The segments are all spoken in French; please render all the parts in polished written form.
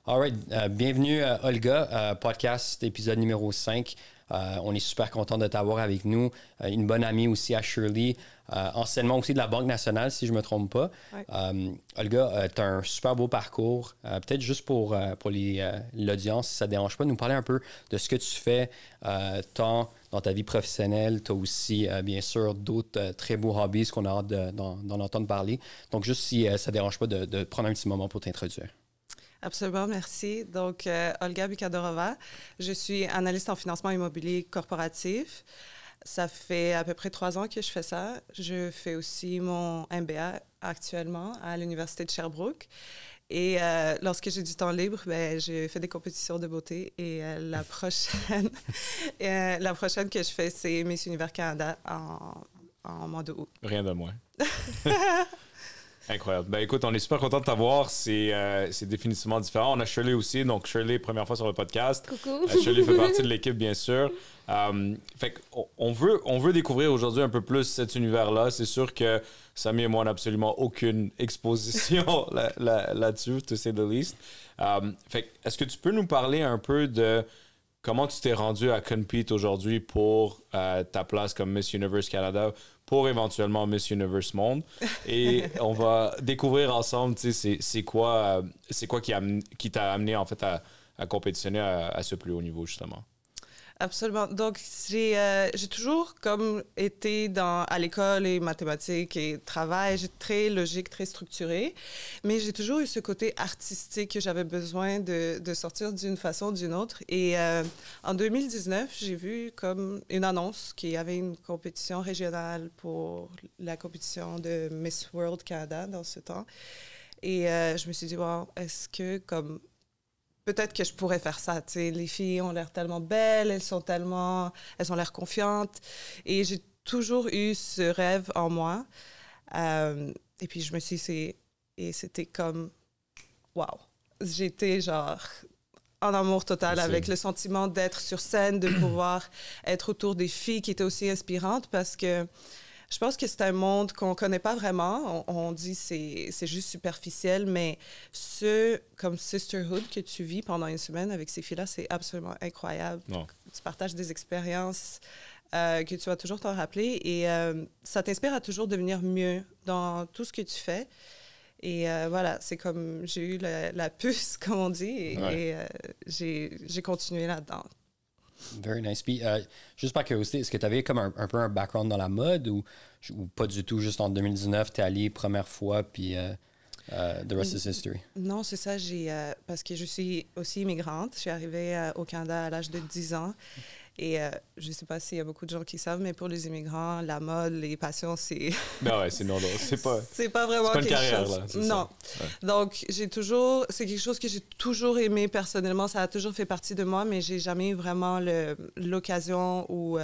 All right. Bienvenue, Olga, podcast épisode numéro 5. On est super content de t'avoir avec nous. Une bonne amie aussi à Shirley, anciennement aussi de la Banque nationale, si je ne me trompe pas. Ouais. Olga, tu as un super beau parcours. Peut-être juste pour l'audience, si ça ne dérange pas, nous parler un peu de ce que tu fais tant dans ta vie professionnelle. Tu as aussi, bien sûr, d'autres très beaux hobbies qu'on a hâte d'en entendre parler. Donc, juste si ça ne dérange pas de prendre un petit moment pour t'introduire. Absolument, merci. Donc, Olga Bukadorova, je suis analyste en financement immobilier corporatif. Ça fait à peu près 3 ans que je fais ça. Je fais aussi mon MBA actuellement à l'Université de Sherbrooke. Et lorsque j'ai du temps libre, je fais des compétitions de beauté. Et la prochaine que je fais, c'est Miss Univers Canada en mois de août. Rien de moins. Incroyable. Ben écoute, on est super content de t'avoir. C'est définitivement différent. On a Shirley aussi. Donc, Shirley, première fois sur le podcast. Coucou. Shirley fait partie de l'équipe, bien sûr. Fait on veut découvrir aujourd'hui un peu plus cet univers-là. C'est sûr que Samy et moi, on n'a absolument aucune exposition là-dessus, to say the least. Fait est-ce que tu peux nous parler un peu de comment tu t'es rendu à compete aujourd'hui pour ta place comme Miss Universe Canada, pour éventuellement Miss Universe Monde. Et on va découvrir ensemble, tu sais, c'est quoi qui t'a amené en fait à compétitionner à ce plus haut niveau, justement. Absolument. Donc, j'ai toujours comme été à l'école et mathématiques et travail. J'ai très logique, très structuré. Mais j'ai toujours eu ce côté artistique que j'avais besoin de sortir d'une façon ou d'une autre. Et en 2019, j'ai vu comme une annonce qu'il y avait une compétition régionale pour la compétition de Miss World Canada dans ce temps. Et je me suis dit, wow, est-ce que comme... Peut-être que je pourrais faire ça. Tu sais, les filles ont l'air tellement belles, elles ont l'air confiantes. Et j'ai toujours eu ce rêve en moi. Et puis je me suis dit, c'était comme, wow. J'étais genre en amour total avec le sentiment d'être sur scène, de pouvoir être autour des filles qui étaient aussi inspirantes parce que je pense que c'est un monde qu'on ne connaît pas vraiment. On dit que c'est juste superficiel, mais comme sisterhood que tu vis pendant une semaine avec ces filles-là, c'est absolument incroyable. Non. Tu partages des expériences que tu vas toujours t'en rappeler et ça t'inspire à toujours devenir mieux dans tout ce que tu fais. Et voilà, c'est comme j'ai eu la puce, comme on dit, et j'ai continué là-dedans. Very nice. Puis, juste par curiosité, est-ce que tu avais comme un peu un background dans la mode ou pas du tout? Juste en 2019, tu es allé première fois, puis the rest is history. Non, c'est ça. Parce que je suis aussi immigrante. Je suis arrivée au Canada à l'âge de 10 ans. Et je ne sais pas s'il y a beaucoup de gens qui savent, mais pour les immigrants, la mode, les passions, c'est... Ben ouais, c'est c'est pas vraiment c'est pas une quelque carrière, chose. là. Non. Ouais. Donc, c'est quelque chose que j'ai toujours aimé personnellement. Ça a toujours fait partie de moi, mais j'ai jamais eu vraiment l'occasion ou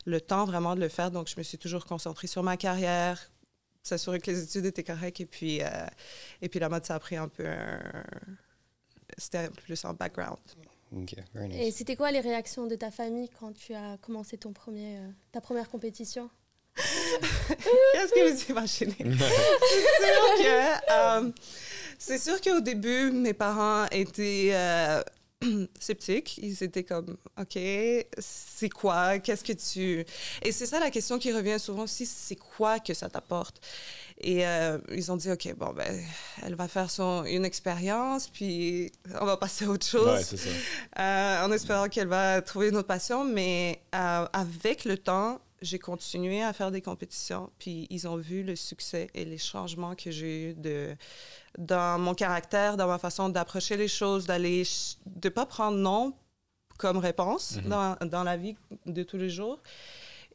le temps vraiment de le faire. Donc, je me suis toujours concentrée sur ma carrière, s'assurer que les études étaient correctes. Et puis la mode, ça a pris un peu c'était plus en background. OK, very nice. Et c'était quoi les réactions de ta famille quand tu as commencé ta première compétition? Qu'est-ce que vous imaginez? C'est sûr qu'au début, mes parents étaient sceptiques. Ils étaient comme, OK, c'est quoi? Qu'est-ce que tu... Et c'est ça la question qui revient souvent aussi, c'est quoi que ça t'apporte? Et ils ont dit, OK, bon, elle va faire une expérience, puis on va passer à autre chose. Ouais, c'est ça. En espérant qu'elle va trouver une autre passion. Mais avec le temps, j'ai continué à faire des compétitions, puis ils ont vu le succès et les changements que j'ai eu dans mon caractère, dans ma façon d'approcher les choses, de ne pas prendre non comme réponse dans la vie de tous les jours.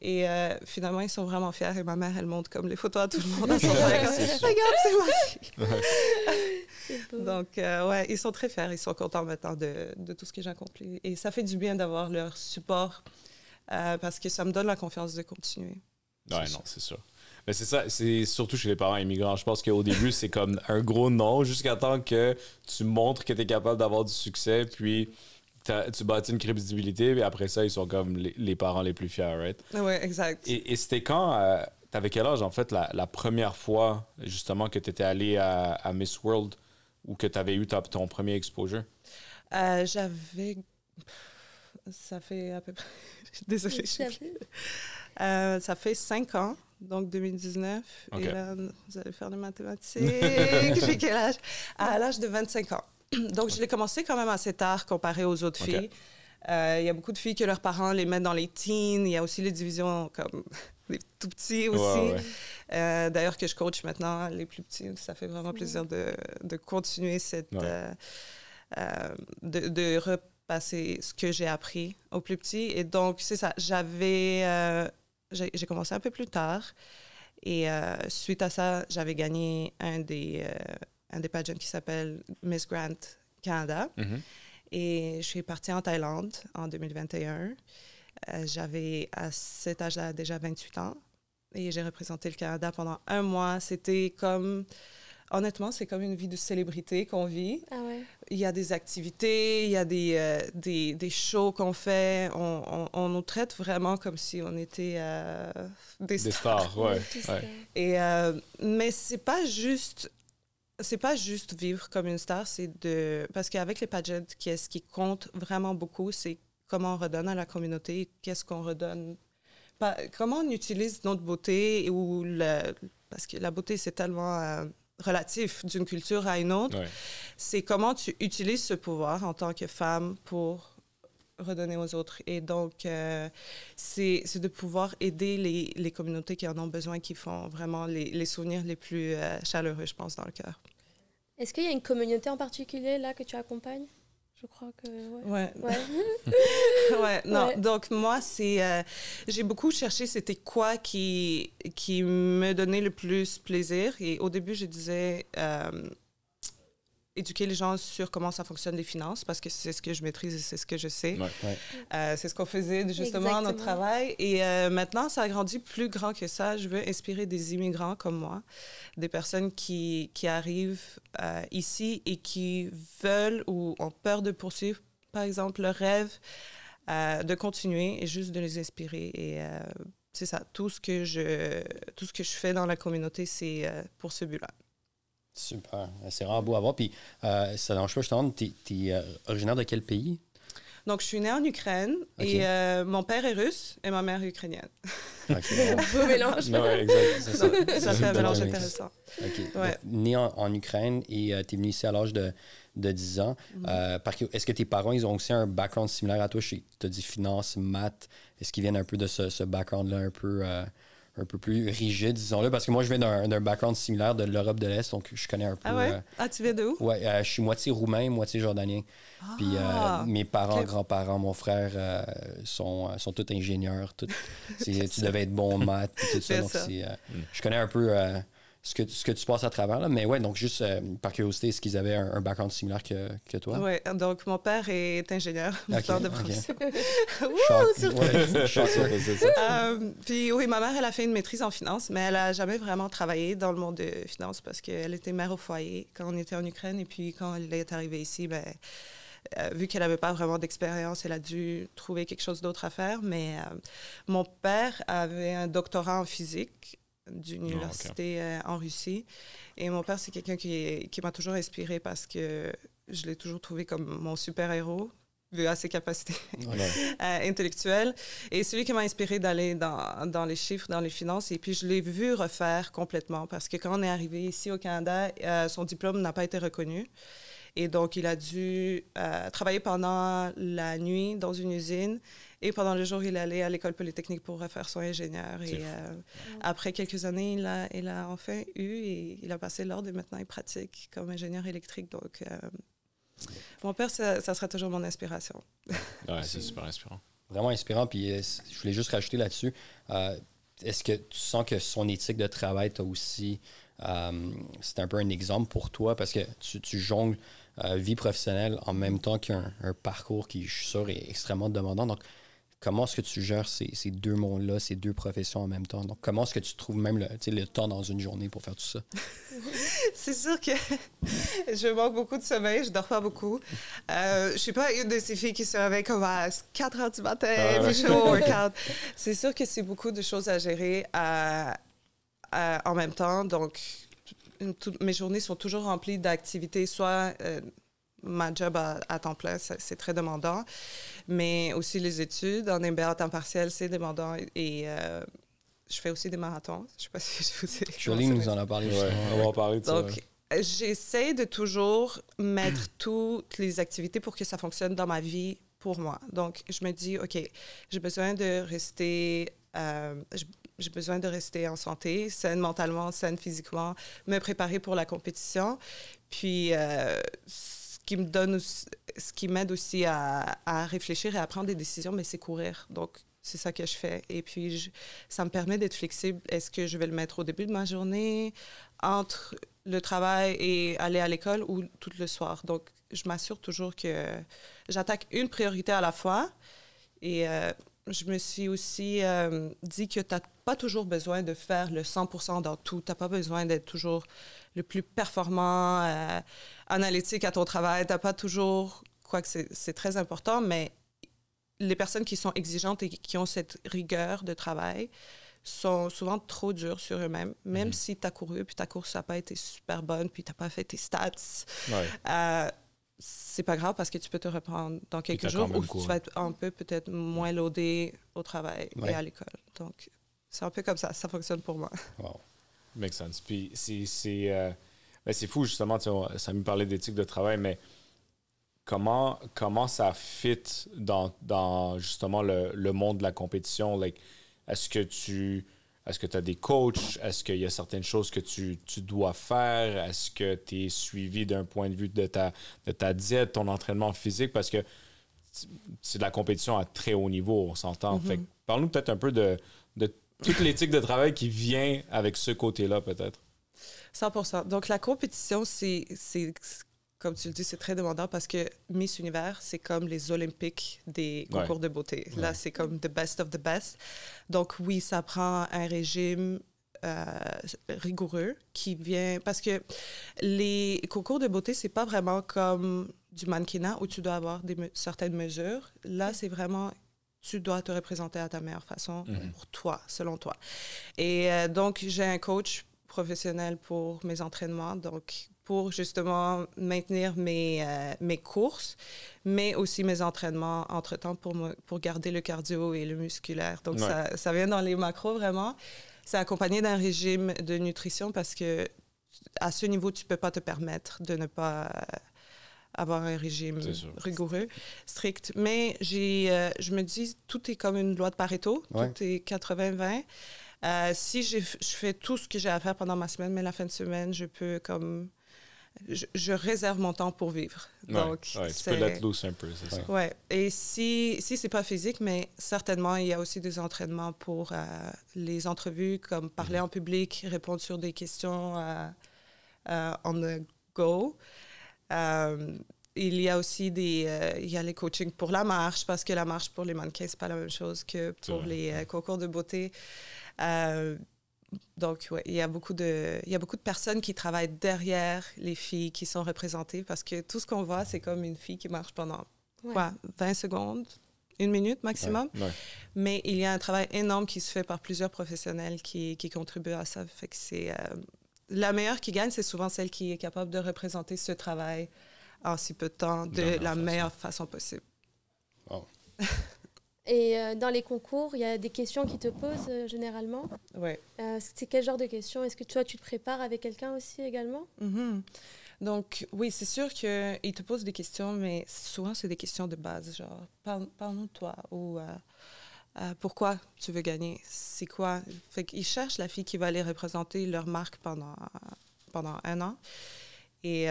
Et finalement, ils sont vraiment fiers. Et ma mère, elle montre comme les photos à tout le monde. À son père. Regarde, c'est ma fille. Donc, ouais, ils sont très fiers. Ils sont contents maintenant de tout ce que j'ai accompli. Et ça fait du bien d'avoir leur support parce que ça me donne la confiance de continuer. Ouais, non, c'est sûr. Mais c'est ça, c'est surtout chez les parents immigrants. Je pense qu'au début, c'est comme un gros non jusqu'à temps que tu montres que tu es capable d'avoir du succès. Puis tu bâtis une crédibilité, et après ça, ils sont comme les parents les plus fiers, right? Oui, exact. Et c'était quand, t'avais quel âge, en fait, la première fois, justement, que tu étais allé à Miss World ou que tu avais eu ton premier exposure? J'avais... Ça fait à peu près... Désolée, je sais plus. Ça fait 5 ans, donc 2019. Okay. Et là, vous allez faire des mathématiques. J'ai quel âge? À l'âge de 25 ans. Donc, je l'ai commencé quand même assez tard comparé aux autres filles. Il y a beaucoup de filles que leurs parents les mettent dans les teens. Il y a aussi les divisions comme les tout petits aussi. D'ailleurs, que je coach maintenant les plus petits. Ça fait vraiment plaisir de continuer cette... de repasser ce que j'ai appris aux plus petits. Et donc, c'est ça. J'ai commencé un peu plus tard. Et suite à ça, j'avais gagné un des pageants qui s'appelle Miss Grant Canada. Mm-hmm. Et je suis partie en Thaïlande en 2021. J'avais à cet âge-là déjà 28 ans. Et j'ai représenté le Canada pendant 1 mois. C'était comme... Honnêtement, c'est comme une vie de célébrité qu'on vit. Ah ouais. Il y a des activités, il y a des shows qu'on fait. On nous traite vraiment comme si on était des stars. Ouais. Et, mais c'est pas juste vivre comme une star, parce qu'avec les pageants, ce qui compte vraiment beaucoup, c'est comment on redonne à la communauté, qu'est-ce qu'on redonne, comment on utilise notre beauté, parce que la beauté, c'est tellement relatif d'une culture à une autre. Ouais. C'est comment tu utilises ce pouvoir en tant que femme pour redonner aux autres. Et donc, c'est de pouvoir aider les communautés qui en ont besoin, qui font vraiment les souvenirs les plus chaleureux, je pense, dans le cœur. Est-ce qu'il y a une communauté en particulier, là, que tu accompagnes? Je crois que... Ouais. Non. Ouais. Donc, moi, j'ai beaucoup cherché c'était quoi qui me donnait le plus plaisir. Et au début, je disais... éduquer les gens sur comment ça fonctionne les finances, parce que c'est ce que je maîtrise et c'est ce que je sais. C'est ce qu'on faisait justement notre travail. Et maintenant, ça a grandi plus grand que ça. Je veux inspirer des immigrants comme moi, des personnes qui arrivent ici et qui veulent ou ont peur de poursuivre, par exemple, leur rêve, de continuer et juste de les inspirer. Et c'est ça, tout ce que je fais dans la communauté, c'est pour ce but-là. Super. C'est vraiment beau à voir. Puis, ça dérange pas, je te demande, t'es originaire de quel pays? Donc, je suis née en Ukraine et mon père est russe et ma mère est ukrainienne. Okay. Beau mélange. Ouais, exact. Ça fait un mélange intéressant. Okay. Ouais. Née en Ukraine et tu es venue ici à l'âge de 10 ans. Est-ce que tes parents, ils ont aussi un background similaire à toi? Tu as dit finance, maths. Est-ce qu'ils viennent un peu de ce background-là un peu plus rigide, disons-le, parce que moi, je viens d'un background similaire de l'Europe de l'Est, donc je connais un peu... Ah ouais? Tu viens de où? Oui, je suis moitié roumain, moitié jordanien. Puis mes parents, grands-parents, mon frère sont tous ingénieurs. Tu devais être bon en maths, tout ça. Donc, je connais un peu ce que tu passes à travers. Là. Mais ouais, donc juste par curiosité, est-ce qu'ils avaient un background similaire que toi? Oui, donc mon père est ingénieur, de profession. Puis oui, ma mère, elle a fait une maîtrise en finance, mais elle n'a jamais vraiment travaillé dans le monde de finance parce qu'elle était mère au foyer quand on était en Ukraine. Et puis quand elle est arrivée ici, vu qu'elle n'avait pas vraiment d'expérience, elle a dû trouver quelque chose d'autre à faire. Mais mon père avait un doctorat en physique d'une université en Russie. Et mon père, c'est quelqu'un qui m'a toujours inspirée parce que je l'ai toujours trouvé comme mon super-héros, vu à ses capacités intellectuelles. Et c'est lui qui m'a inspirée d'aller dans les chiffres, dans les finances. Et puis, je l'ai vu refaire complètement parce que quand on est arrivé ici au Canada, son diplôme n'a pas été reconnu. Et donc, il a dû travailler pendant la nuit dans une usine. Et pendant le jour, il allait à l'école polytechnique pour refaire son ingénieur. Et après quelques années, il a enfin et il a passé l'ordre et maintenant il pratique comme ingénieur électrique. Donc, mon père, ça sera toujours mon inspiration. Ouais, c'est super inspirant. Vraiment inspirant. Puis je voulais juste rajouter là-dessus. Est-ce que tu sens que son éthique de travail t'a aussi... c'est un peu un exemple pour toi parce que tu jongles vie professionnelle en même temps qu'un parcours qui, je suis sûr, est extrêmement demandant. Donc, comment est-ce que tu gères ces deux mondes-là, ces deux professions en même temps? Donc, comment est-ce que tu trouves même le temps dans une journée pour faire tout ça? C'est sûr que je manque beaucoup de sommeil, je dors pas beaucoup. Je suis pas une de ces filles qui se réveille comme à 4 heures du matin, puis je fais mon workout. C'est sûr que c'est beaucoup de choses à gérer en même temps. Donc, mes journées sont toujours remplies d'activités, soit ma job à temps plein, c'est très demandant, mais aussi les études. En MBA à temps partiel, c'est demandant. Et je fais aussi des marathons. Je ne sais pas si je vous ai... Jolie nous en a parlé. Ouais, on va en parler de ça. Donc, j'essaie de toujours mettre toutes les activités pour que ça fonctionne dans ma vie pour moi. Donc, je me dis, OK, j'ai besoin de rester... j'ai besoin de rester en santé, saine mentalement, saine physiquement, me préparer pour la compétition. Puis, ce qui m'aide aussi à réfléchir et à prendre des décisions, mais c'est courir. Donc, c'est ça que je fais. Et puis, ça me permet d'être flexible. Est-ce que je vais le mettre au début de ma journée, entre le travail et aller à l'école, ou tout le soir? Donc, je m'assure toujours que j'attaque une priorité à la fois. Et je me suis aussi dit que tu n'as pas toujours besoin de faire le 100% dans tout. Tu n'as pas besoin d'être toujours le plus performant, analytique à ton travail. Tu n'as pas toujours... Quoique c'est très important, mais les personnes qui sont exigeantes et qui ont cette rigueur de travail sont souvent trop dures sur eux-mêmes. Même si tu as couru, puis ta course n'a pas été super bonne, puis tu n'as pas fait tes stats, c'est pas grave parce que tu peux te reprendre dans quelques jours où tu vas être un peu peut-être moins loadé au travail et à l'école. Donc, c'est un peu comme ça. Ça fonctionne pour moi. Wow. Makes sense. Puis c'est fou, justement, ça me parlait d'éthique de travail, mais comment ça fit dans justement le monde de la compétition? Like, est-ce que tu as des coachs? Est-ce qu'il y a certaines choses que tu dois faire? Est-ce que tu es suivi d'un point de vue de ta diète, ton entraînement physique? Parce que c'est de la compétition à très haut niveau, on s'entend. Fait que parle-nous peut-être un peu de toute l'éthique de travail qui vient avec ce côté-là, peut-être. 100%. Donc, la compétition, c'est comme tu le dis, c'est très demandant parce que Miss Univers, c'est comme les Olympiques des concours de beauté. Là, c'est comme the best of the best. Donc, oui, ça prend un régime rigoureux qui vient... Parce que les concours de beauté, c'est pas vraiment comme du mannequinat où tu dois avoir certaines mesures. Là, c'est vraiment... Tu dois te représenter à ta meilleure façon pour toi, selon toi. Et donc, j'ai un coach professionnel pour mes entraînements, donc pour justement maintenir mes courses, mais aussi mes entraînements entre-temps pour garder le cardio et le musculaire. Donc, ça vient dans les macros, vraiment. C'est accompagné d'un régime de nutrition parce que à ce niveau, tu ne peux pas te permettre de ne pas avoir un régime rigoureux, strict. Mais je me dis, tout est comme une loi de Pareto. Tout est 80-20. Si je fais tout ce que j'ai à faire pendant ma semaine, mais la fin de semaine, je peux comme... Je réserve mon temps pour vivre. Donc, tu peux let loose un peu, c'est ça. Oui. Et si c'est pas physique, mais certainement, il y a aussi des entraînements pour les entrevues, comme parler en public, répondre sur des questions on the go. Il y a aussi il y a les coachings pour la marche, parce que la marche pour les mannequins, c'est pas la même chose que pour les concours de beauté. Donc, il y a beaucoup de personnes qui travaillent derrière les filles qui sont représentées parce que tout ce qu'on voit, c'est comme une fille qui marche pendant 20 secondes, 1 minute maximum. Mais il y a un travail énorme qui se fait par plusieurs professionnels qui contribuent à ça. Fait que c'est la meilleure qui gagne, c'est souvent celle qui est capable de représenter ce travail en si peu de temps de la meilleure façon possible. Wow. Et dans les concours, il y a des questions qui te posent généralement. Oui. C'est quel genre de questions? Est-ce que toi, tu te prépares avec quelqu'un aussi également? Donc, oui, c'est sûr qu'ils te posent des questions, mais souvent, c'est des questions de base, genre, parle-nous de toi, ou pourquoi tu veux gagner? C'est quoi? Fait qu'ils cherchent la fille qui va les représenter leur marque pendant 1 an. Et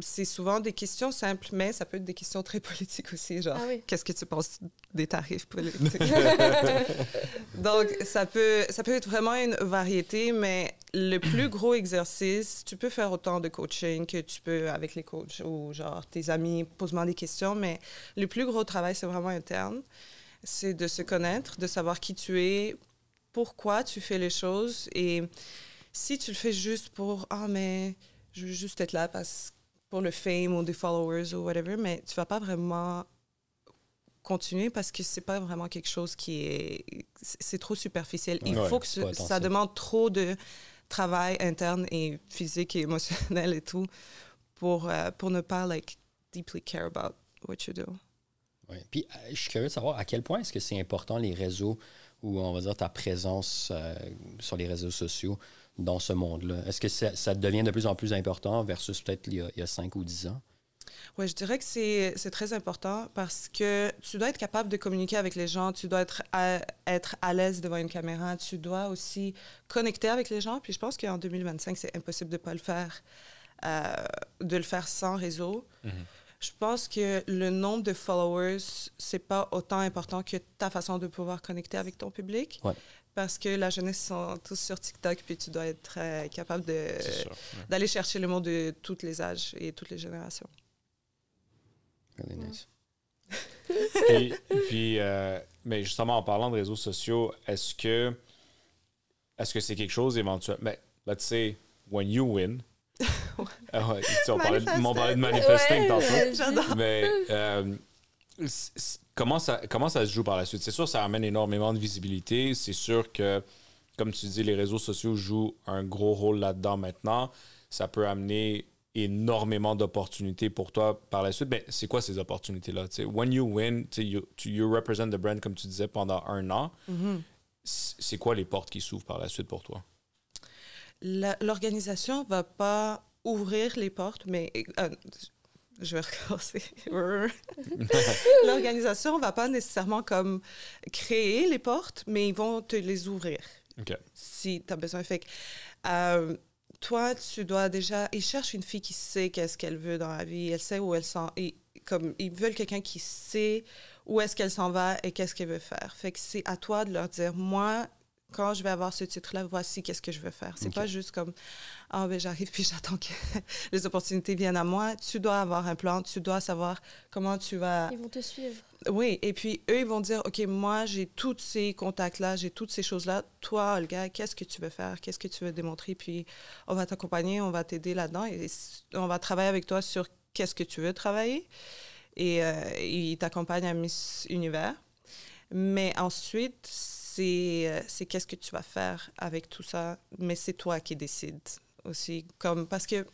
c'est souvent des questions simples, mais ça peut être des questions très politiques aussi, genre, qu'est-ce que tu penses des tarifs politiques? Donc, ça peut être vraiment une variété, mais le plus gros exercice, tu peux faire autant de coaching que tu peux avec les coachs ou genre tes amis, pose-moi des questions, mais le plus gros travail, c'est vraiment interne. C'est de se connaître, de savoir qui tu es, pourquoi tu fais les choses. Et si tu le fais juste pour « Ah, mais je veux juste être là pour le fame ou des followers ou whatever », mais tu vas pas vraiment continuer parce que c'est pas vraiment quelque chose qui est... C'est trop superficiel. Il faut que ça demande trop travail interne et physique et émotionnel et tout pour ne pas deeply care about what you do. Ouais. Puis, je suis curieux de savoir à quel point est-ce que c'est important les réseaux ou, on va dire, ta présence sur les réseaux sociaux dans ce monde-là. Est-ce que ça devient de plus en plus important versus peut-être il y a 5 ou 10 ans? Oui, je dirais que c'est très important parce que tu dois être capable de communiquer avec les gens, tu dois être à l'aise devant une caméra, tu dois aussi connecter avec les gens. Puis je pense qu'en 2025, c'est impossible de ne pas le faire sans réseau. Mm-hmm. Je pense que le nombre de followers, c'est pas autant important que ta façon de pouvoir connecter avec ton public. Ouais. Parce que la jeunesse sont tous sur TikTok, puis tu dois être capable d'aller chercher le monde de tous les âges et toutes les générations. Really nice. puis mais justement, en parlant de réseaux sociaux, est-ce que c'est quelque chose éventuellement... Mais, let's say, when you win... on parlait de manifesting tantôt. J'adore. Mais comment ça se joue par la suite? C'est sûr, ça amène énormément de visibilité. C'est sûr que, comme tu dis, les réseaux sociaux jouent un gros rôle là-dedans maintenant. Ça peut amener énormément d'opportunités pour toi par la suite. Mais c'est quoi ces opportunités-là? T'sais, when you win, you represent the brand, comme tu disais, pendant 1 an. Mm-hmm. C'est quoi les portes qui s'ouvrent par la suite pour toi? L'organisation ne va pas ouvrir les portes, mais... je vais recommencer. L'organisation ne va pas nécessairement comme créer les portes, mais ils vont te les ouvrir. Okay. Si tu as besoin. Fait que, toi, tu dois déjà... Ils cherchent une fille qui sait qu'est-ce qu'elle veut dans la vie. Elle sait où elle s'en... Ils veulent quelqu'un qui sait où est-ce qu'elle s'en va et qu'est-ce qu'elle veut faire. Fait que c'est à toi de leur dire, moi... Quand je vais avoir ce titre-là, voici qu'est-ce que je veux faire. C'est pas juste comme, ben j'arrive puis j'attends que les opportunités viennent à moi. Tu dois avoir un plan, tu dois savoir comment tu vas... Ils vont te suivre. Oui, et puis eux, ils vont dire, OK, moi, j'ai tous ces contacts-là, j'ai toutes ces choses-là. Toi, Olga, qu'est-ce que tu veux faire? Qu'est-ce que tu veux démontrer? Puis on va t'accompagner, on va t'aider là-dedans et on va travailler avec toi sur qu'est-ce que tu veux travailler. Et ils t'accompagnent à Miss Univers. Mais ensuite... c'est qu'est-ce que tu vas faire avec tout ça, mais c'est toi qui décides aussi. Parce que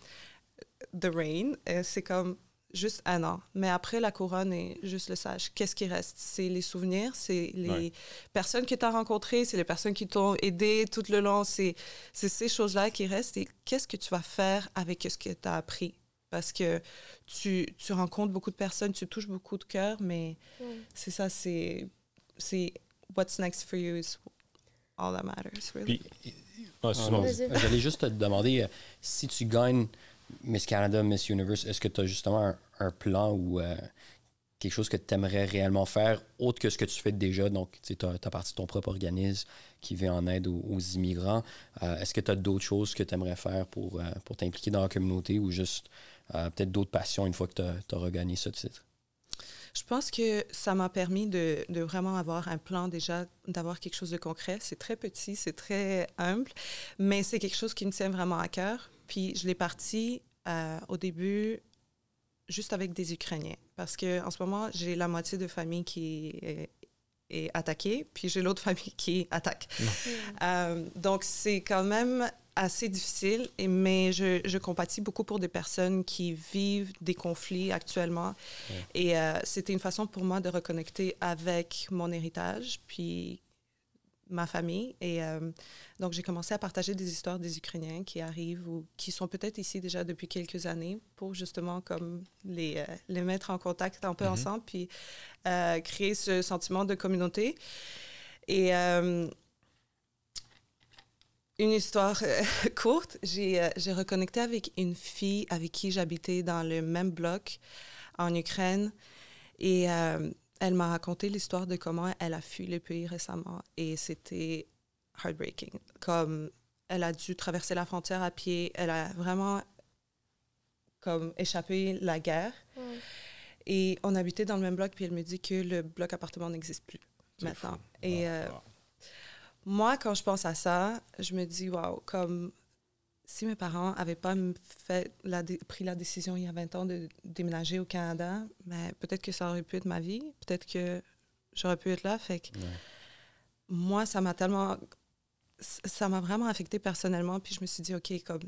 The Reign, c'est comme juste 1 an, mais après la couronne est juste le sage. Qu'est-ce qui reste? C'est les souvenirs, c'est les personnes que tu as rencontrées, c'est les personnes qui t'ont aidé tout le long, c'est ces choses-là qui restent. Et qu'est-ce que tu vas faire avec ce que tu as appris? Parce que tu rencontres beaucoup de personnes, tu touches beaucoup de cœurs, mais c'est ça, c'est what's next for you is all that matters, really. J'allais juste te demander, si tu gagnes Miss Canada, Miss Universe, est-ce que tu as justement un plan ou quelque chose que tu aimerais réellement faire, autre que ce que tu fais déjà? Donc, tu as parti de ton propre organisme qui vient en aide aux immigrants. Est-ce que tu as d'autres choses que tu aimerais faire pour t'impliquer dans la communauté ou juste peut-être d'autres passions une fois que tu as regagné ce titre? Je pense que ça m'a permis de vraiment avoir un plan déjà, d'avoir quelque chose de concret. C'est très petit, c'est très humble, mais c'est quelque chose qui me tient vraiment à cœur. Puis je l'ai parti au début juste avec des Ukrainiens parce qu'en ce moment, j'ai la moitié de famille qui est attaquée, puis j'ai l'autre famille qui attaque. Donc c'est quand même assez difficile, mais je compatis beaucoup pour des personnes qui vivent des conflits actuellement. Et c'était une façon pour moi de reconnecter avec mon héritage, puis ma famille. Et donc, j'ai commencé à partager des histoires des Ukrainiens qui arrivent ou qui sont peut-être ici déjà depuis quelques années pour justement comme les mettre en contact un peu ensemble, puis créer ce sentiment de communauté. Et... une histoire courte, j'ai reconnecté avec une fille avec qui j'habitais dans le même bloc en Ukraine et elle m'a raconté l'histoire de comment elle a fui le pays récemment et c'était heartbreaking. Comme elle a dû traverser la frontière à pied, elle a vraiment comme échappé la guerre et on habitait dans le même bloc puis elle me dit que le bloc appartement n'existe plus maintenant. Et moi, quand je pense à ça, je me dis, wow, comme si mes parents n'avaient pas pris la décision il y a 20 ans de déménager au Canada, mais peut-être que ça aurait pu être ma vie, peut-être que j'aurais pu être là. Fait que moi, ça m'a tellement... ça m'a vraiment affectée personnellement. Puis je me suis dit, OK, comme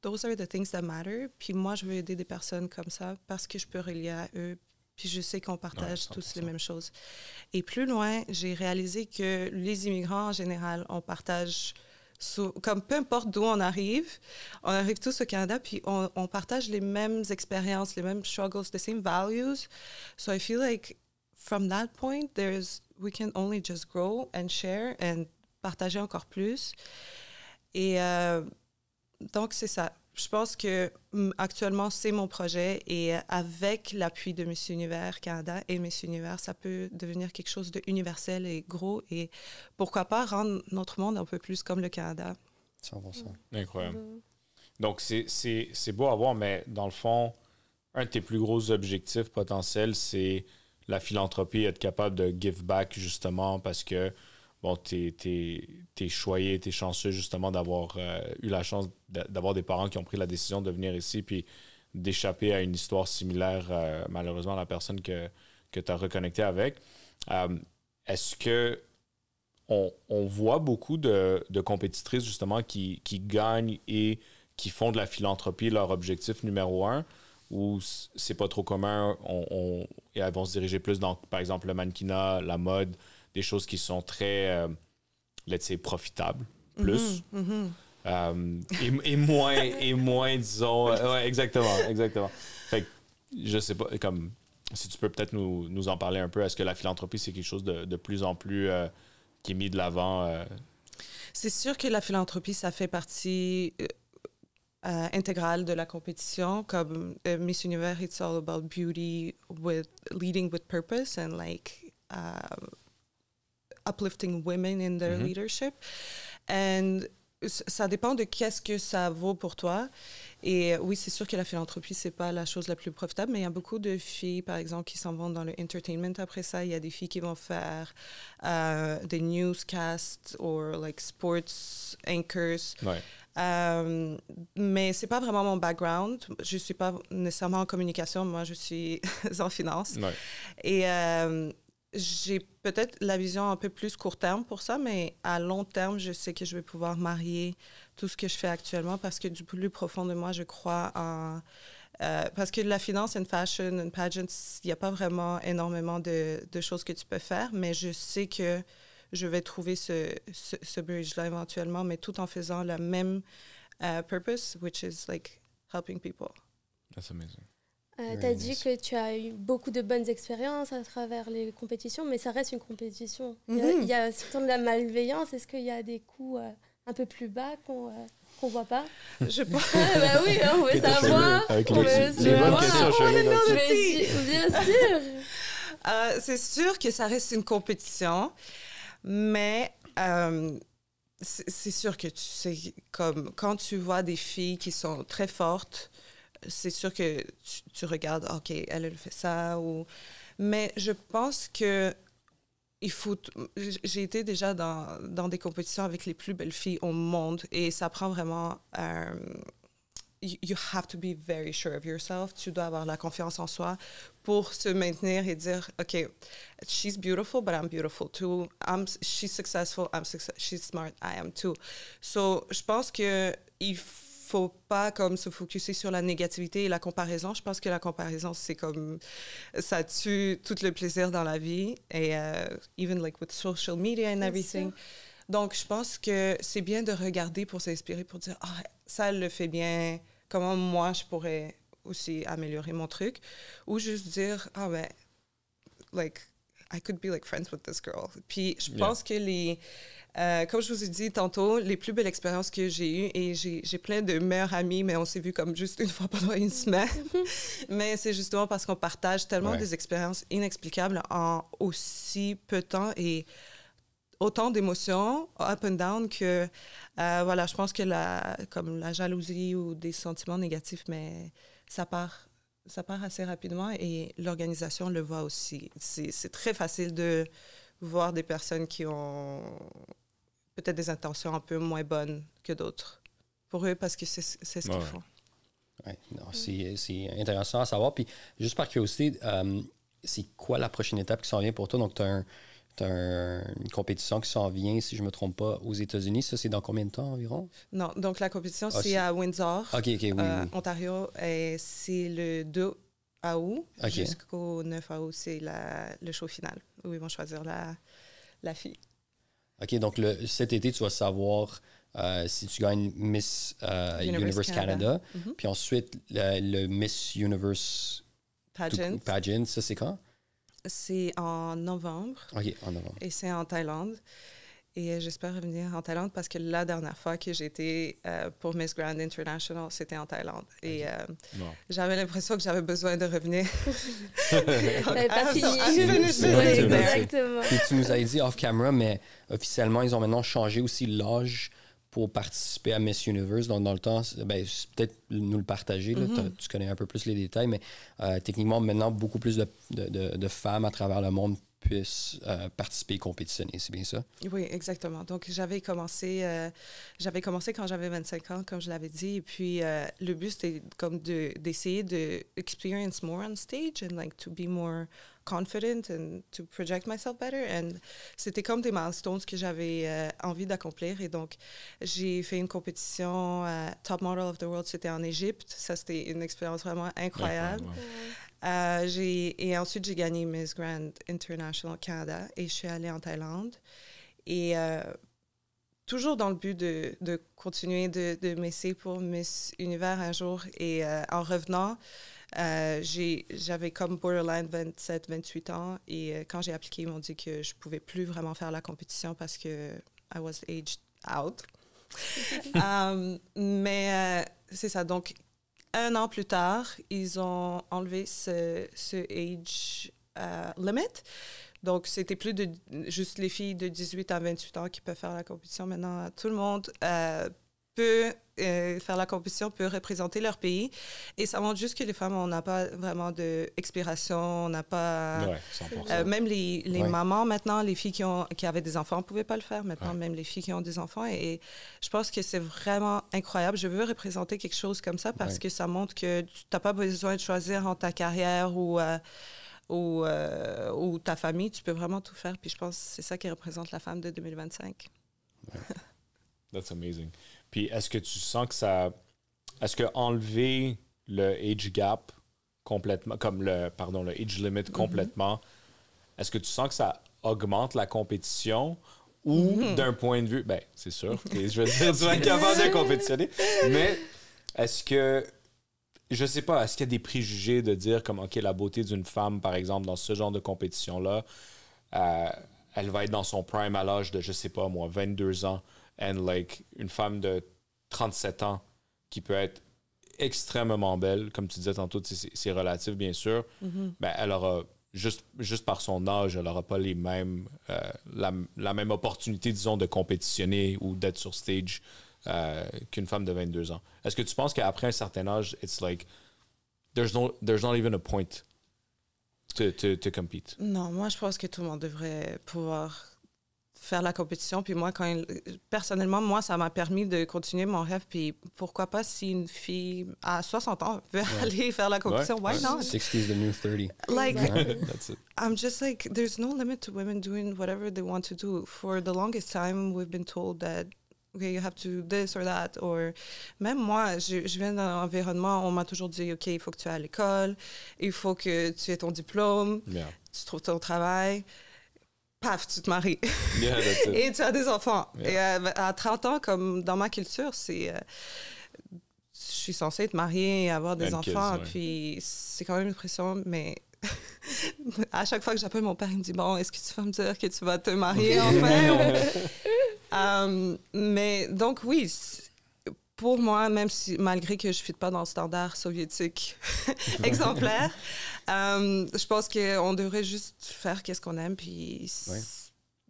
those are the things that matter. Puis moi, je veux aider des personnes comme ça parce que je peux relier à eux. Puis je sais qu'on partage tous les mêmes choses. Et plus loin, j'ai réalisé que les immigrants, en général, on partage, comme peu importe d'où on arrive tous au Canada, puis on partage les mêmes expériences, les mêmes struggles, the same values. So I feel like from that point, we can only just grow and share and partager encore plus. Et donc, c'est ça. Je pense que actuellement, c'est mon projet et avec l'appui de Miss Univers Canada et Miss Univers, ça peut devenir quelque chose d'universel et gros et pourquoi pas rendre notre monde un peu plus comme le Canada. 100%. Incroyable. Donc, c'est beau à voir, mais dans le fond, un de tes plus gros objectifs potentiels, c'est la philanthropie, être capable de give back justement parce que bon, t'es choyé, t'es chanceux justement d'avoir eu la chance d'avoir des parents qui ont pris la décision de venir ici puis d'échapper à une histoire similaire, malheureusement, à la personne que tu as reconnecté avec. Est-ce que on voit beaucoup de compétitrices justement qui gagnent et qui font de la philanthropie leur objectif numéro 1 ou c'est pas trop commun, et elles vont se diriger plus dans, par exemple, le mannequinat, la mode, des choses qui sont très, let's say, profitables, plus. Et moins, disons... ouais, exactement. Fait que, je sais pas, comme, si tu peux peut-être nous en parler un peu, est-ce que la philanthropie, c'est quelque chose de plus en plus qui est mis de l'avant? C'est sûr que la philanthropie, ça fait partie intégrale de la compétition. Comme Miss Univers, it's all about beauty, leading with purpose and like... uplifting women in their leadership. And ça dépend de qu'est-ce que ça vaut pour toi. Et oui, c'est sûr que la philanthropie, c'est pas la chose la plus profitable, mais il y a beaucoup de filles, par exemple, qui s'en vont dans le entertainment après ça. Il y a des filles qui vont faire des newscasts ou like sports anchors. Ouais. Mais c'est pas vraiment mon background. Je suis pas nécessairement en communication. Moi, je suis en finance. Ouais. Et j'ai peut-être la vision un peu plus court terme pour ça, mais à long terme, je sais que je vais pouvoir marier tout ce que je fais actuellement parce que du plus profond de moi, je crois en... parce que la finance, une fashion, une pageant, il n'y a pas vraiment énormément de choses que tu peux faire, mais je sais que je vais trouver ce bridge-là éventuellement, mais tout en faisant la même purpose, which is like helping people. That's amazing. Tu as dit que tu as eu beaucoup de bonnes expériences à travers les compétitions, mais ça reste une compétition. Il y a surtout de la malveillance. Est-ce qu'il y a des coups un peu plus bas qu'on voit pas? Je pense. Bah oui, on veut savoir. Avec les bonnes questions, bien sûr. C'est sûr que ça reste une compétition, mais c'est sûr que tu sais, comme quand tu vois des filles qui sont très fortes, c'est sûr que tu regardes, OK, elle fait ça. Mais je pense que j'ai été déjà dans des compétitions avec les plus belles filles au monde et ça prend vraiment... you have to be very sure of yourself. Tu dois avoir la confiance en soi pour se maintenir et dire, OK, she's beautiful, but I'm beautiful too. She's successful, she's smart, I am too. So, je pense qu'il faut pas comme se focuser sur la négativité et la comparaison. Je pense que la comparaison, c'est comme... ça tue tout le plaisir dans la vie. Et even like with social media and everything. Donc, je pense que c'est bien de regarder pour s'inspirer, pour dire, ah, ça, elle le fait bien. Comment moi, je pourrais aussi améliorer mon truc. Ou juste dire, ah, ben, like, I could be like friends with this girl. Puis, je pense que comme je vous ai dit tantôt, les plus belles expériences que j'ai eues, et j'ai plein de meilleurs amis, mais on s'est vus comme juste une fois pendant une semaine. Mais c'est justement parce qu'on partage tellement des expériences inexplicables en aussi peu de temps et autant d'émotions, up and down, que voilà, je pense que comme la jalousie ou des sentiments négatifs, mais ça part assez rapidement et l'organisation le voit aussi. C'est très facile de voir des personnes qui ont peut-être des intentions un peu moins bonnes que d'autres pour eux parce que c'est ce qu'ils font. Oui, c'est intéressant à savoir. Puis juste par curiosité, c'est quoi la prochaine étape qui s'en vient pour toi? Donc, tu as une compétition qui s'en vient, si je ne me trompe pas, aux États-Unis. Ça, c'est dans combien de temps environ? Non, donc la compétition, c'est à Windsor, oui. Ontario, et c'est le 2 août jusqu'au 9 août, c'est le show final où ils vont choisir la fille. OK, donc cet été, tu vas savoir si tu gagnes Miss Universe Canada. Puis ensuite, le Miss Universe Pageant, ça, c'est quand? C'est en novembre. OK, en novembre. Et c'est en Thaïlande. Et j'espère revenir en Thaïlande parce que la dernière fois que j'ai été pour Miss Grand International, c'était en Thaïlande. Et j'avais l'impression que j'avais besoin de revenir. Donc, pas fini. Exactement. Et tu nous as dit off-camera, mais officiellement, ils ont maintenant changé aussi l'âge pour participer à Miss Universe. Donc, dans le temps, peut-être nous le partager. Là, tu connais un peu plus les détails, mais techniquement, maintenant, beaucoup plus de femmes à travers le monde puissent participer et compétitionner. C'est bien ça? Oui, exactement. Donc, j'avais commencé quand j'avais 25 ans, comme je l'avais dit. Et puis, le but, c'était comme d'essayer de experience more on stage and like to be more confident and to project myself better. And c'était comme des milestones que j'avais envie d'accomplir. Et donc, j'ai fait une compétition Top Model of the World. C'était en Égypte. Ça, c'était une expérience vraiment incroyable. Et ensuite, j'ai gagné Miss Grand International Canada et je suis allée en Thaïlande. Et toujours dans le but de continuer de m'essayer pour Miss Univers un jour. Et en revenant, j'avais comme borderline 27-28 ans. Et quand j'ai appliqué, ils m'ont dit que je ne pouvais plus vraiment faire la compétition parce que I was aged out. Mais c'est ça. Donc, 1 an plus tard, ils ont enlevé ce age limit. Donc, c'était plus juste les filles de 18 à 28 ans qui peuvent faire la compétition. Maintenant, tout le monde peut faire la compétition, peut représenter leur pays. Et ça montre juste que les femmes, on n'a pas vraiment d'expiration, on n'a pas... Ouais, 100%. Même les mamans, maintenant, les filles qui avaient des enfants ne pouvaient pas le faire. Maintenant, même les filles qui ont des enfants. Et je pense que c'est vraiment incroyable. Je veux représenter quelque chose comme ça parce que ça montre que tu n'as pas besoin de choisir entre ta carrière ou ta famille. Tu peux vraiment tout faire. Puis je pense que c'est ça qui représente la femme de 2025. That's amazing. Puis est-ce que tu sens que ça... Est-ce que enlever le age gap complètement, comme le age limit complètement, est-ce que tu sens que ça augmente la compétition ou d'un point de vue... Ben, c'est sûr, je veux dire, tu vas être capable de compétitionner, mais est-ce que... Je sais pas, est-ce qu'il y a des préjugés de dire comme, OK, la beauté d'une femme, par exemple, dans ce genre de compétition-là, elle va être dans son prime à l'âge de, je sais pas moi, 22 ans, and like une femme de 37 ans qui peut être extrêmement belle, comme tu disais tantôt, c'est relatif bien sûr, ben elle aura juste par son âge, elle n'aura pas les mêmes la même opportunité, disons, de compétitionner ou d'être sur stage qu'une femme de 22 ans. Est-ce que tu penses qu'après un certain âge, it's like there's not even a point to compete? Non, moi je pense que tout le monde devrait pouvoir faire la compétition. Puis moi, personnellement, moi, ça m'a permis de continuer mon rêve. Puis pourquoi pas si une fille à 60 ans veut aller faire la compétition, why not? 60 is the new 30. Like, That's it. I'm just like, there's no limit to women doing whatever they want to do. For the longest time, we've been told that, okay, you have to do this or that. Or même moi, je viens d'un environnement, on m'a toujours dit, OK, il faut que tu ailles à l'école, il faut que tu aies ton diplôme, tu trouves ton travail. Paf, tu te maries. Yeah, that's it. Et tu as des enfants. Yeah. Et à 30 ans, comme dans ma culture, je suis censée être mariée et avoir des enfants. Puis c'est quand même une pression, mais à chaque fois que j'appelle mon père, il me dit, bon, est-ce que tu vas me dire que tu vas te marier enfin? Mais donc, oui, pour moi, même si, malgré que je ne fit pas dans le standard soviétique exemplaire, je pense qu'on devrait juste faire qu'est-ce qu'on aime, puis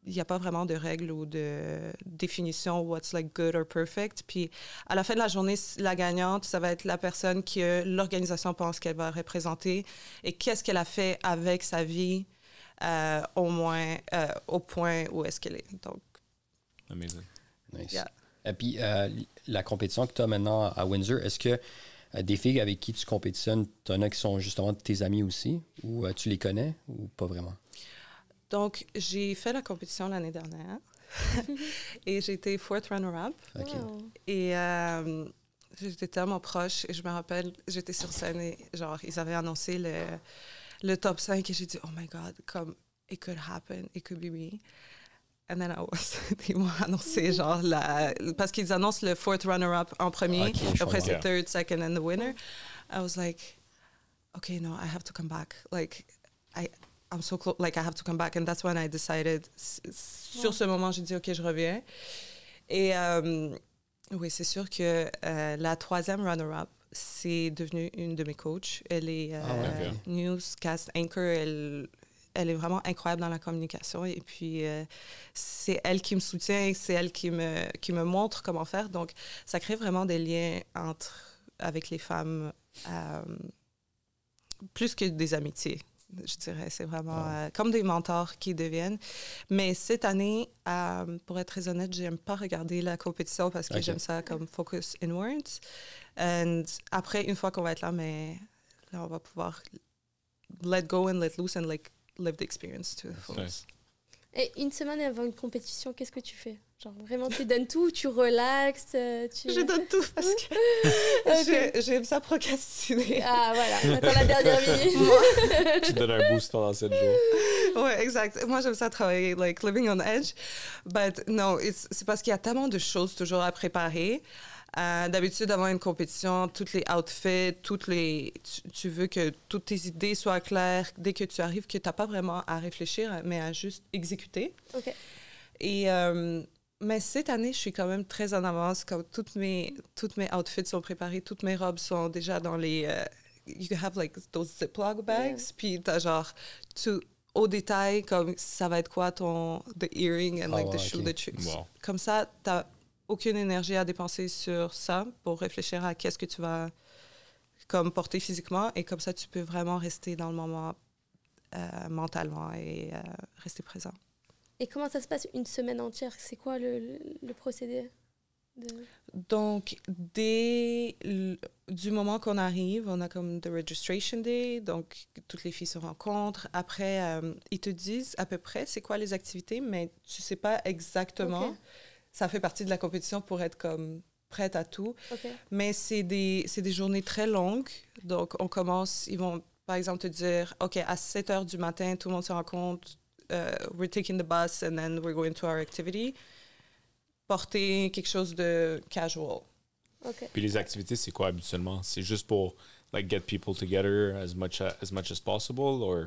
il n'y a pas vraiment de règles ou de définition what's like good or perfect. Puis à la fin de la journée, la gagnante, ça va être la personne que l'organisation pense qu'elle va représenter et qu'est-ce qu'elle a fait avec sa vie au moins au point où est-ce qu'elle est. Donc, amazing. Nice. Yeah. Et puis, la compétition que tu as maintenant à Windsor, est-ce que des filles avec qui tu compétitionnes, tu en as qui sont justement tes amis aussi? Ou tu les connais ou pas vraiment? Donc, j'ai fait la compétition l'année dernière et j'ai été fourth runner-up. OK. Wow. Et j'étais tellement proche et je me rappelle, j'étais sur scène et genre, ils avaient annoncé le top 5 et j'ai dit, oh my God, comme, it could happen, it could be me. And then ils m'ont annoncé, genre, parce qu'ils annoncent le fourth runner-up en premier, OK, après je c'est comprends. third, second, and the winner. I was like, okay, no, I have to come back. Like, I'm so close, like, I have to come back. And that's when I decided, sur ce moment, j'ai dit, OK, je reviens. Et oui, c'est sûr que la troisième runner-up, c'est devenu une de mes coachs. Elle est ouais. newscast anchor. Elle est vraiment incroyable dans la communication. Et puis, c'est elle qui me soutient, c'est elle qui me montre comment faire. Donc, ça crée vraiment des liens avec les femmes, plus que des amitiés, je dirais. C'est vraiment comme des mentors qui deviennent. Mais cette année, pour être très honnête, j'aime pas regarder la compétition parce que j'aime ça comme focus inwards. Et après, une fois qu'on va être là, là, on va pouvoir let go and let loose and like live the experience to the fullest. Et une semaine avant une compétition, qu'est-ce que tu fais? Genre vraiment, tu donnes tout, tu relaxes, Je donne tout parce que j'aime ça procrastiner. Ah voilà, attends la dernière minute. Tu donnes un boost pendant 7 jours. Ouais, exact. Moi, j'aime ça travailler, like living on edge. But no, c'est parce qu'il y a tellement de choses toujours à préparer. D'habitude, avant une compétition, tous les outfits, tu veux que toutes tes idées soient claires dès que tu arrives, que tu n'as pas vraiment à réfléchir, mais à juste exécuter. OK. Et, mais cette année, je suis quand même très en avance. Comme toutes mes outfits sont préparés, toutes mes robes sont déjà dans les... you have like those Ziploc bags, puis t'as genre au détail, comme ça va être quoi the earring and like the shoe that you... Wow. Comme ça, t'as aucune énergie à dépenser sur ça pour réfléchir à qu'est-ce que tu vas comme porter physiquement, et comme ça, tu peux vraiment rester dans le moment mentalement et rester présent. Et comment ça se passe une semaine entière? C'est quoi le procédé Donc, du moment qu'on arrive, on a comme the registration day, donc toutes les filles se rencontrent. Après, ils te disent à peu près c'est quoi les activités, mais tu sais pas exactement. Okay. Ça fait partie de la compétition pour être comme prête à tout. Okay. Mais c'est des journées très longues. Donc, on commence, ils vont par exemple te dire, OK, à 7 heures du matin, tout le monde se rencontre. We're taking the bus and then we're going to our activity. Porter quelque chose de casual. Okay. Puis les activités, c'est quoi habituellement? C'est juste pour like get people together as much as possible, or?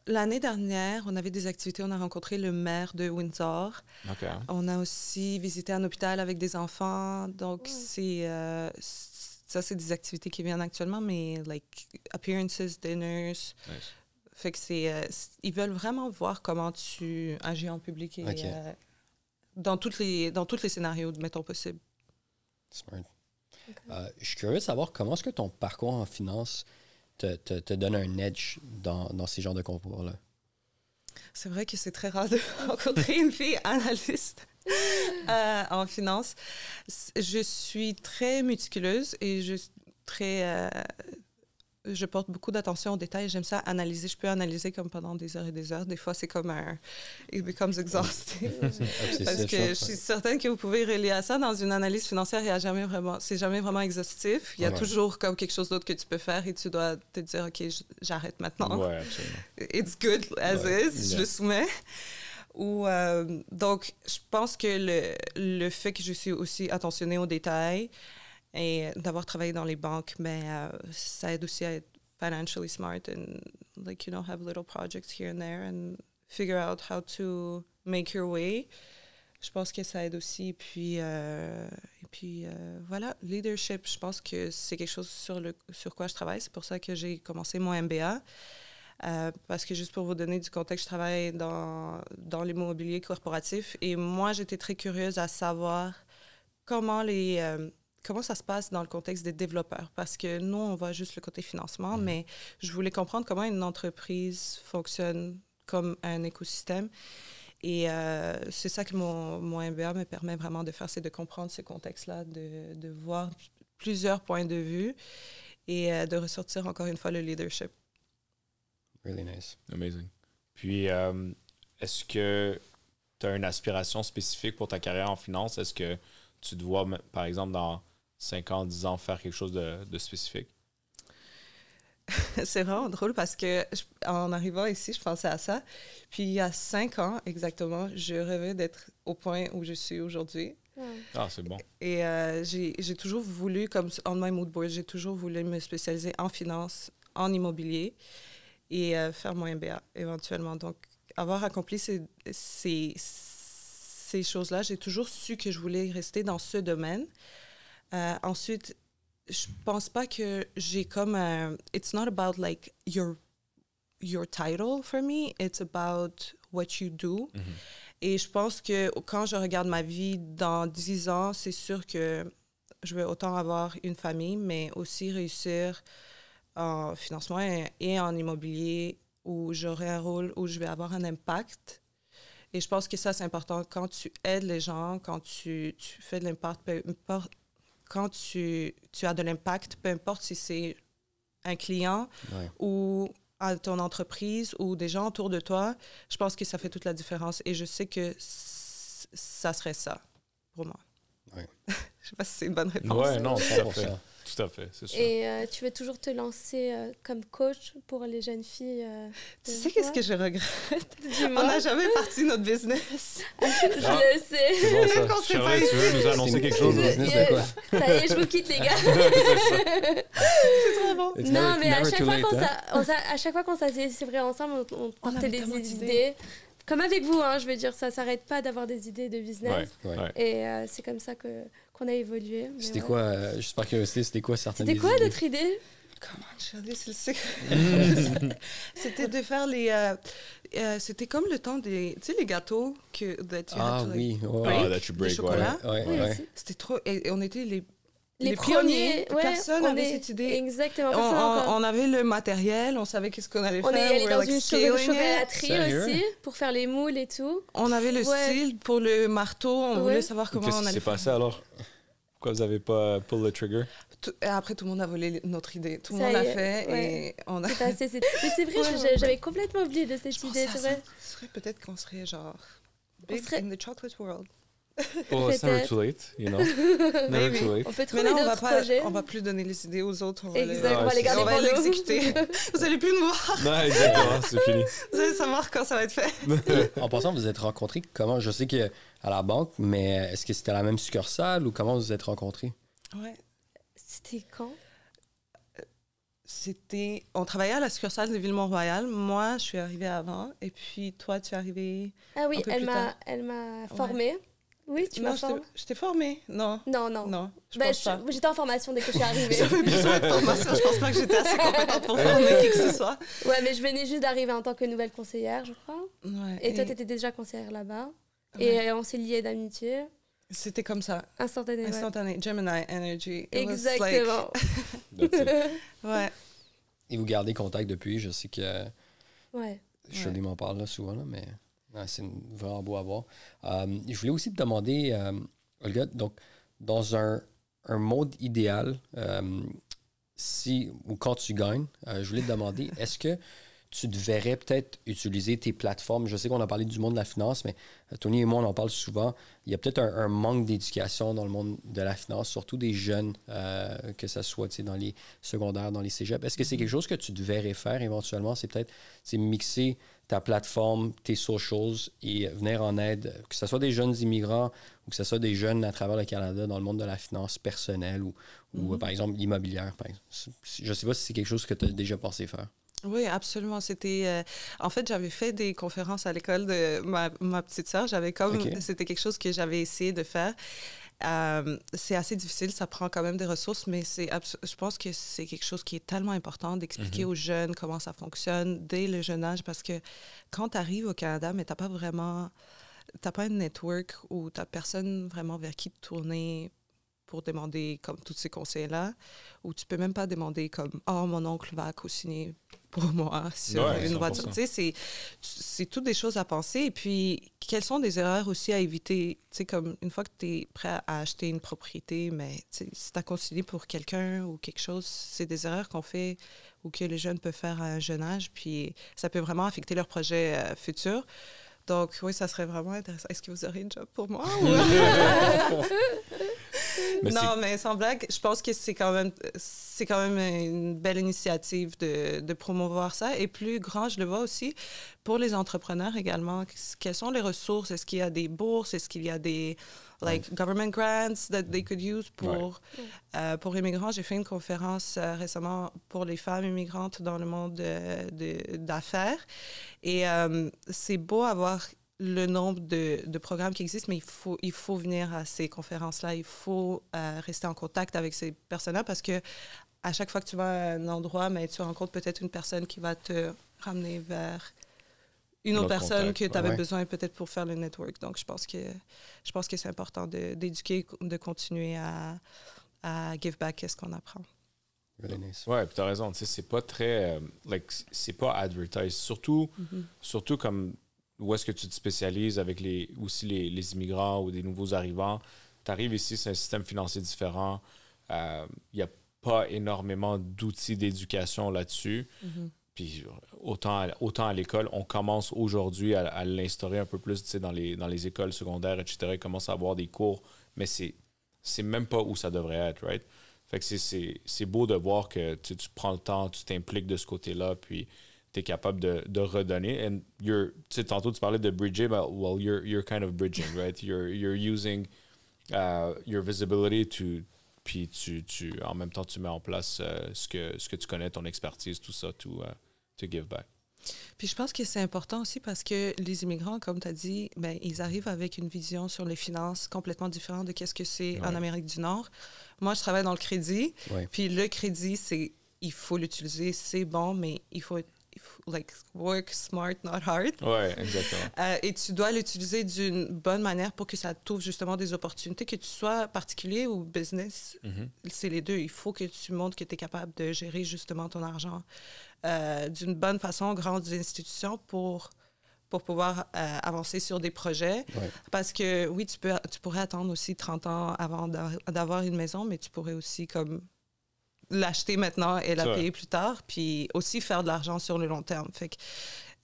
L'année dernière, on avait des activités. On a rencontré le maire de Windsor. Okay. On a aussi visité un hôpital avec des enfants. Donc, ça, c'est des activités qui viennent actuellement, mais like appearances, dinners. Nice. Fait que ils veulent vraiment voir comment tu agis en public et dans tous les scénarios, mettons, possibles. Smart. Okay. Je suis curieux de savoir comment est-ce que ton parcours en finance te donne un edge dans ces genres de concours-là. C'est vrai que c'est très rare de rencontrer une fille analyste en finance. Je suis très méticuleuse et je porte beaucoup d'attention aux détails. J'aime ça analyser. Je peux analyser comme pendant des heures et des heures. Des fois, c'est comme it becomes exhausting. Parce que je suis certaine que vous pouvez relier à ça. Dans une analyse financière, c'est jamais vraiment exhaustif. Il y a toujours comme quelque chose d'autre que tu peux faire et tu dois te dire, OK, j'arrête maintenant. Ouais, absolument. It's good as is. Je le soumets. Donc, je pense que le fait que je suis aussi attentionnée aux détails et d'avoir travaillé dans les banques, mais ça aide aussi à être financially smart and like, you know, have little projects here and there and figure out how to make your way. Je pense que ça aide aussi. Et puis voilà, leadership, je pense que c'est quelque chose sur quoi je travaille. C'est pour ça que j'ai commencé mon MBA. Parce que juste pour vous donner du contexte, je travaille dans l'immobilier corporatif. Et moi, j'étais très curieuse à savoir comment ça se passe dans le contexte des développeurs? Parce que nous, on voit juste le côté financement, mais je voulais comprendre comment une entreprise fonctionne comme un écosystème. Et c'est ça que mon MBA me permet vraiment de faire, c'est de comprendre ce contexte-là, de voir plusieurs points de vue et de ressortir encore une fois le leadership. Really nice. Amazing. Puis, est-ce que tu as une aspiration spécifique pour ta carrière en finance? Est-ce que tu te vois, par exemple, dans 5 ans, 10 ans, faire quelque chose de spécifique? C'est vraiment drôle parce que en arrivant ici, je pensais à ça. Puis il y a 5 ans exactement, je rêvais d'être au point où je suis aujourd'hui. Ah, c'est bon. Et j'ai toujours voulu, comme on my mood board, j'ai toujours voulu me spécialiser en finance, en immobilier et faire mon MBA éventuellement. Donc, avoir accompli ces choses-là, j'ai toujours su que je voulais rester dans ce domaine. Ensuite, je pense pas que j'ai comme it's not about like your title for me, it's about what you do. Et je pense que quand je regarde ma vie dans 10 ans, c'est sûr que je vais autant avoir une famille, mais aussi réussir en financement et en immobilier, où j'aurai un rôle où je vais avoir un impact. Et je pense que ça, c'est important. Quand tu aides les gens, quand tu fais de l'impact, peu importe, quand tu as de l'impact, peu importe si c'est un client ou à ton entreprise ou des gens autour de toi, je pense que ça fait toute la différence. Et je sais que ça serait ça pour moi. Oui. Je ne sais pas si c'est une bonne réponse. Oui, non, tout à fait. Tout à fait, c'est sûr. Et tu veux toujours te lancer comme coach pour les jeunes filles Tu sais qu'est-ce que je regrette? On n'a jamais parti notre business. Je le sais. C'est bon, ça. Charlotte, tu veux nous annoncer quelque chose? Ça y est, je vous quitte, les gars. C'est trop bon. Non, mais à chaque fois qu'on s'asseyait ensemble, on partait des idées. Comme avec vous, hein, je veux dire, ça s'arrête pas d'avoir des idées de business. Et c'est comme ça qu'on a évolué. C'était quoi, juste par curiosité, c'était quoi certaines idées? C'était quoi notre idée? Comment Charlie, c'est le secret. C'était de faire les... c'était comme le temps des... Tu sais, les gâteaux que... oui. That you break, le chocolat. Ouais. C'était trop... Et on était les pionniers. Personne n'avait cette idée. Exactement. On avait le matériel, on savait qu'est-ce qu'on allait faire. On est allé dans une chocolaterie aussi pour faire les moules et tout. On avait le style pour le marteau, on voulait savoir comment on allait faire. Qu'est-ce qui s'est passé alors? Pourquoi vous n'avez pas pull the trigger? Après, tout le monde a volé notre idée. Tout le monde l'a fait et on a... Mais c'est vrai, j'avais complètement oublié de cette idée. C'est vrai. Peut-être qu'on serait genre big in the chocolate world. Oh, it's never too late, you know. Never too late. On peut trouver d'autres projets. On va plus donner les idées aux autres. On va les garder on va l'exécuter. Vous allez plus nous voir. Non, exactement, c'est fini. Vous allez savoir quand ça va être fait. En passant, vous vous êtes rencontrés comment? Je sais qu'à la banque, mais est-ce que c'était la même succursale ou comment vous vous êtes rencontrés? Ouais. C'était quand? On travaillait à la succursale de Ville-Mont-Royal. Moi, je suis arrivée avant. Et puis, toi, tu es arrivée. Ah oui, elle m'a formée. Oui, tu m'as formée. Je t'ai formée, non? Non. Je pense pas. J'étais en formation dès que je suis arrivée. J'avais besoin de formation. Je pense pas que j'étais assez compétente pour former qui que ce soit. Ouais, mais je venais juste d'arriver en tant que nouvelle conseillère, je crois. Ouais, et toi, tu étais déjà conseillère là-bas. Ouais. Et on s'est liés d'amitié. C'était comme ça. Instantané. Gemini Energy. Exactement. Ouais. Et vous gardez contact depuis? Je sais que... Ouais. Shirley m'en parle là, souvent, là, mais... Ouais, c'est vraiment beau à voir. Je voulais aussi te demander, Olga, donc, dans un monde idéal, ou quand tu gagnes, je voulais te demander, est-ce que tu devrais peut-être utiliser tes plateformes? Je sais qu'on a parlé du monde de la finance, mais Tony et moi, on en parle souvent. Il y a peut-être un manque d'éducation dans le monde de la finance, surtout des jeunes, que ce soit dans les secondaires, dans les cégeps. Est-ce que c'est quelque chose que tu devrais faire éventuellement? C'est peut-être mixer ta plateforme, tes socials et venir en aide, que ce soit des jeunes immigrants ou que ce soit des jeunes à travers le Canada dans le monde de la finance personnelle ou par exemple, l'immobilière. Je ne sais pas si c'est quelque chose que tu as déjà pensé faire. Oui, absolument. C'était... en fait, j'avais fait des conférences à l'école de ma petite sœur. C'était quelque chose que j'avais essayé de faire. C'est assez difficile, ça prend quand même des ressources, mais je pense que c'est quelque chose qui est tellement important d'expliquer aux jeunes comment ça fonctionne dès le jeune âge, parce que quand tu arrives au Canada, mais t'as pas un network ou t'as personne vraiment vers qui te tourner pour demander comme tous ces conseils-là, ou tu peux même pas demander comme « Oh, mon oncle va co-signer pour moi sur une voiture. » Tu sais, c'est toutes des choses à penser. Et puis, quelles sont des erreurs aussi à éviter? Tu sais, comme une fois que tu es prêt à acheter une propriété, mais si tu as consigné pour quelqu'un ou quelque chose, c'est des erreurs qu'on fait ou que les jeunes peuvent faire à un jeune âge. Puis, ça peut vraiment affecter leur projet futur. Donc, oui, ça serait vraiment intéressant. Est-ce que vous aurez une job pour moi? Mais sans blague, je pense que c'est quand même une belle initiative de promouvoir ça. Et plus grand, je le vois aussi pour les entrepreneurs également. Quelles sont les ressources? Est-ce qu'il y a des bourses? Est-ce qu'il y a des government grants that they could use pour immigrants? J'ai fait une conférence récemment pour les femmes immigrantes dans le monde d'affaires. Et c'est beau avoir le nombre de programmes qui existent, mais il faut venir à ces conférences-là. Il faut rester en contact avec ces personnes-là parce que à chaque fois que tu vas à un endroit, mais tu rencontres peut-être une personne qui va te ramener vers une autre personne contact, que tu avais besoin peut-être pour faire le network. Donc, je pense que c'est important d'éduquer, de continuer à give back qu'est-ce qu'on apprend. Really nice. Ouais, puis tu as raison. Tu sais, c'est pas très... c'est pas advertised. Surtout comme... Où est-ce que tu te spécialises avec les immigrants ou des nouveaux arrivants? Tu arrives ici, c'est un système financier différent. Il n'y a pas énormément d'outils d'éducation là-dessus. Puis autant à l'école, on commence aujourd'hui à l'instaurer un peu plus dans les écoles secondaires, etc. Ils commencent à avoir des cours, mais c'est même pas où ça devrait être, right? Fait que c'est beau de voir que tu prends le temps, tu t'impliques de ce côté-là, puis tu es capable de redonner. And tantôt, tu parlais de bridger, but, well, you're kind of bridging, right? You're using your visibility puis en même temps, tu mets en place ce que tu connais, ton expertise, tout ça, to give back. Puis je pense que c'est important aussi parce que les immigrants, comme tu as dit, ben, ils arrivent avec une vision sur les finances complètement différente de qu'est-ce que c'est en Amérique du Nord. Moi, je travaille dans le crédit. Puis le crédit, il faut l'utiliser, c'est bon, mais il faut work smart, not hard. Oui, exactement. Et tu dois l'utiliser d'une bonne manière pour que ça t'ouvre justement des opportunités, que tu sois particulier ou business. C'est les deux. Il faut que tu montres que tu es capable de gérer justement ton argent d'une bonne façon, grandes institutions pour pouvoir avancer sur des projets. Parce que oui, tu pourrais attendre aussi 30 ans avant d'avoir une maison, mais tu pourrais aussi comme l'acheter maintenant et la payer plus tard, puis aussi faire de l'argent sur le long terme. Fait que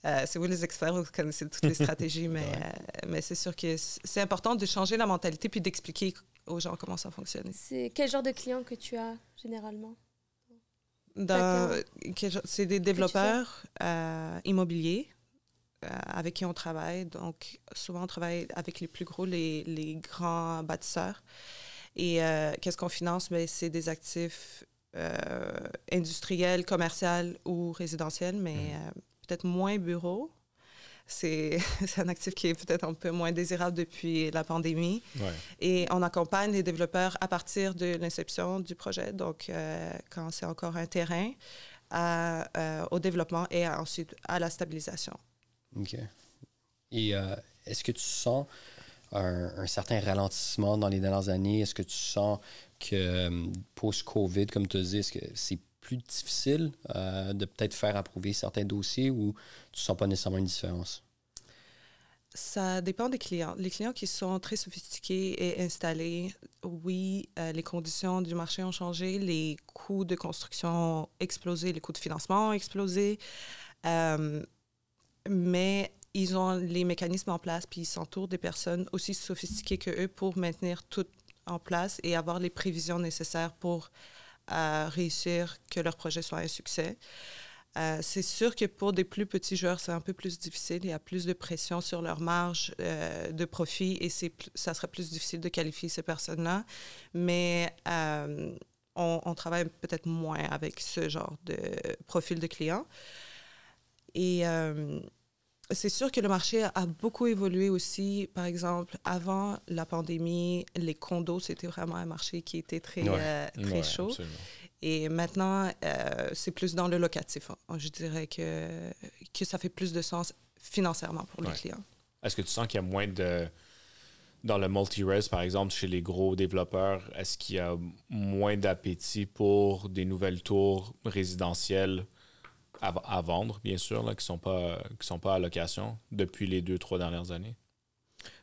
c'est vous les experts, vous connaissez toutes les stratégies, mais c'est sûr que c'est important de changer la mentalité puis d'expliquer aux gens comment ça fonctionne. C'est quel genre de clients que tu as généralement? C'est des développeurs immobiliers avec qui on travaille. Donc, souvent, on travaille avec les plus gros, les grands bâtisseurs. Et qu'est-ce qu'on finance? Bien, c'est des actifs industriels, commerciaux ou résidentiels, mais peut-être moins bureaux. C'est un actif qui est peut-être un peu moins désirable depuis la pandémie. Et on accompagne les développeurs à partir de l'inception du projet, donc quand c'est encore un terrain, au développement et ensuite à la stabilisation. OK. Et est-ce que tu sens un certain ralentissement dans les dernières années? Est-ce que tu sens que post-COVID, comme tu dis, est-ce que c'est plus difficile de peut-être faire approuver certains dossiers ou tu ne sens pas nécessairement une différence? Ça dépend des clients. Les clients qui sont très sophistiqués et installés, oui, les conditions du marché ont changé, les coûts de construction ont explosé, les coûts de financement ont explosé, mais ils ont les mécanismes en place puis ils s'entourent des personnes aussi sophistiquées que eux pour maintenir tout en place et avoir les prévisions nécessaires pour réussir que leur projet soit un succès. C'est sûr que pour des plus petits joueurs, c'est un peu plus difficile. Il y a plus de pression sur leur marge de profit et ça serait plus difficile de qualifier ces personnes-là. Mais on travaille peut-être moins avec ce genre de profil de client. Et c'est sûr que le marché a beaucoup évolué aussi. Par exemple, avant la pandémie, les condos, c'était vraiment un marché qui était très chaud. Absolument. Et maintenant, c'est plus dans le locatif. Je dirais que ça fait plus de sens financièrement pour les clients. Est-ce que tu sens qu'il y a moins de... Dans le multi-res, par exemple, chez les gros développeurs, est-ce qu'il y a moins d'appétit pour des nouvelles tours résidentielles à vendre, bien sûr, là, qui sont pas à location depuis les 2-3 dernières années?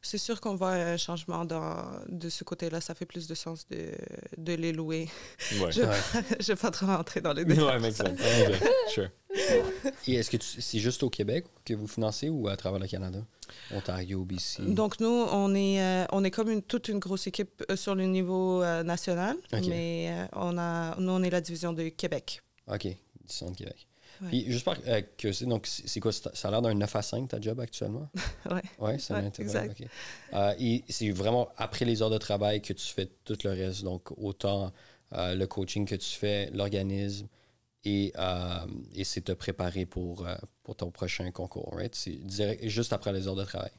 C'est sûr qu'on voit un changement de ce côté-là. Ça fait plus de sens de les louer. Ouais. Je ne vais pas trop rentrer dans les détails. Ouais, makes sense. Okay. Sure. Et est-ce que c'est juste au Québec que vous financez ou à travers le Canada? Ontario, BC? Donc, nous, on est comme toute une grosse équipe sur le niveau national, OK. mais nous, on est la division de Québec. OK, division de Québec. Ouais. Puis, juste par curiosité, donc, c'est quoi? Ça a l'air d'un 9 à 5, ta job actuellement? Ouais. Oui, ça Ouais, m'intéresse. exact. OK. Et c'est vraiment après les heures de travail que tu fais tout le reste. Donc, autant le coaching que tu fais, l'organisme, et c'est te préparer pour ton prochain concours, right? C'est juste après les heures de travail.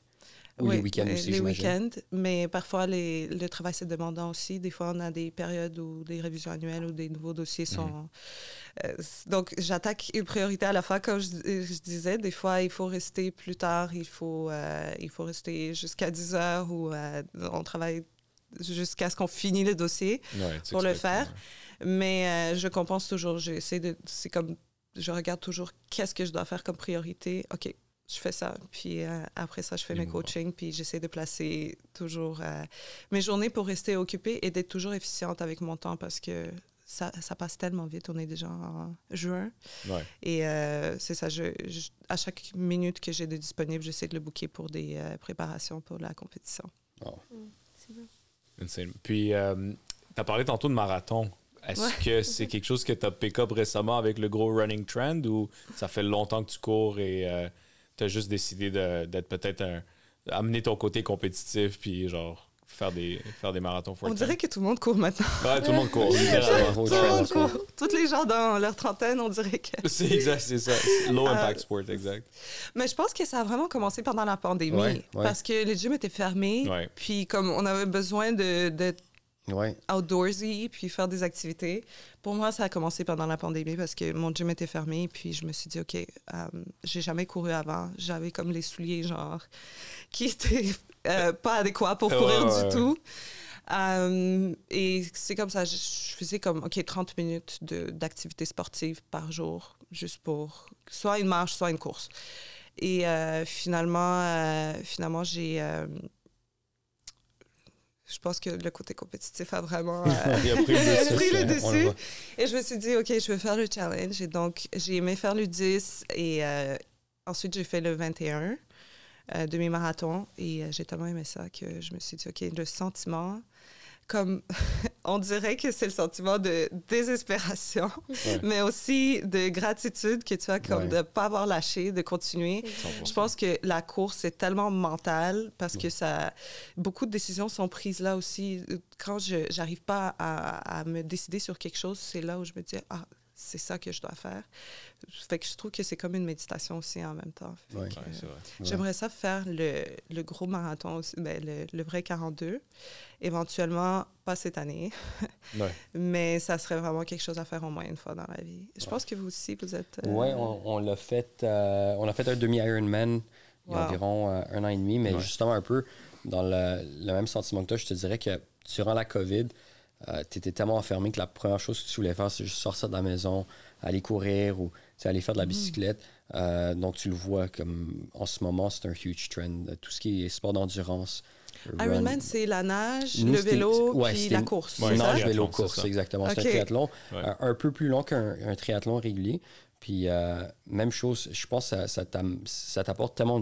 Ou les week-ends aussi, les j'imagine. week-ends, mais parfois, le travail, c'est demandant aussi. Des fois, on a des périodes où des révisions annuelles ou des nouveaux dossiers sont... donc, j'attaque une priorité à la fois. Comme je disais, des fois, il faut rester plus tard. Il faut rester jusqu'à 10 heures ou on travaille jusqu'à ce qu'on finisse le dossier pour le faire. Mais je compense toujours. C'est comme... Je regarde toujours qu'est-ce que je dois faire comme priorité. OK, je fais ça. Puis après ça, je fais mes coachings. Puis j'essaie de placer toujours mes journées pour rester occupée et d'être toujours efficiente avec mon temps parce que ça passe tellement vite. On est déjà en juin. Ouais. Et c'est ça. À chaque minute que j'ai de disponible, j'essaie de le booker pour des préparations pour la compétition. Oh. C'est bon. Insane. Puis, tu as parlé tantôt de marathon. Est-ce que c'est quelque chose que tu as pick up récemment avec le gros running trend ou ça fait longtemps que tu cours et tu as juste décidé d'être peut-être amener ton côté compétitif puis genre faire des marathons? On dirait que tout le monde court maintenant. Ouais, tout le monde court. Tout le monde court. Tous les gens dans leur trentaine, on dirait que... C'est exact, c'est ça. Low impact sport, exact. Mais je pense que ça a vraiment commencé pendant la pandémie parce que les gyms étaient fermés. Ouais. Puis comme on avait besoin d'être Ouais. outdoorsy puis faire des activités. Pour moi, ça a commencé pendant la pandémie parce que mon gym était fermé. Puis je me suis dit, OK, j'ai jamais couru avant. J'avais comme les souliers, genre, qui étaient pas adéquats pour courir du tout. Et c'est comme ça, je faisais comme, OK, 30 minutes d'activité sportive par jour, juste pour soit une marche, soit une course. Et finalement j'ai... je pense que le côté compétitif a vraiment Il a pris le dessus. Et je me suis dit, OK, je vais faire le challenge. Et donc, j'ai aimé faire le 10 et ensuite, j'ai fait le 21 demi-marathon. Et j'ai tellement aimé ça que je me suis dit, OK, le sentiment, comme on dirait que c'est le sentiment de désespération, mais aussi de gratitude que tu as comme de ne pas avoir lâché, de continuer. 100%. Je pense que la course, c'est tellement mental parce que beaucoup de décisions sont prises là aussi. Quand je n'arrive pas à me décider sur quelque chose, c'est là où je me dis, c'est ça que je dois faire. Fait que je trouve que c'est comme une méditation aussi en même temps. C'est vrai. J'aimerais ça faire le gros marathon aussi, le vrai 42. Éventuellement, pas cette année. Mais ça serait vraiment quelque chose à faire au moins une fois dans la vie. Je pense que vous aussi, vous êtes... Oui, on l'a fait. On a fait un demi-Ironman il y a environ 1 an et demi, mais justement un peu dans le même sentiment que toi, je te dirais que durant la COVID, tu étais tellement enfermé que la première chose que tu voulais faire, c'est juste sortir de la maison, aller courir ou aller faire de la bicyclette. Donc, tu le vois comme en ce moment, c'est un huge trend. Tout ce qui est sport d'endurance. Ironman, c'est la nage, le vélo, puis la course. Nage, vélo, course, exactement. C'est un triathlon un peu plus long qu'un triathlon régulier. Puis, même chose, je pense que ça t'apporte tellement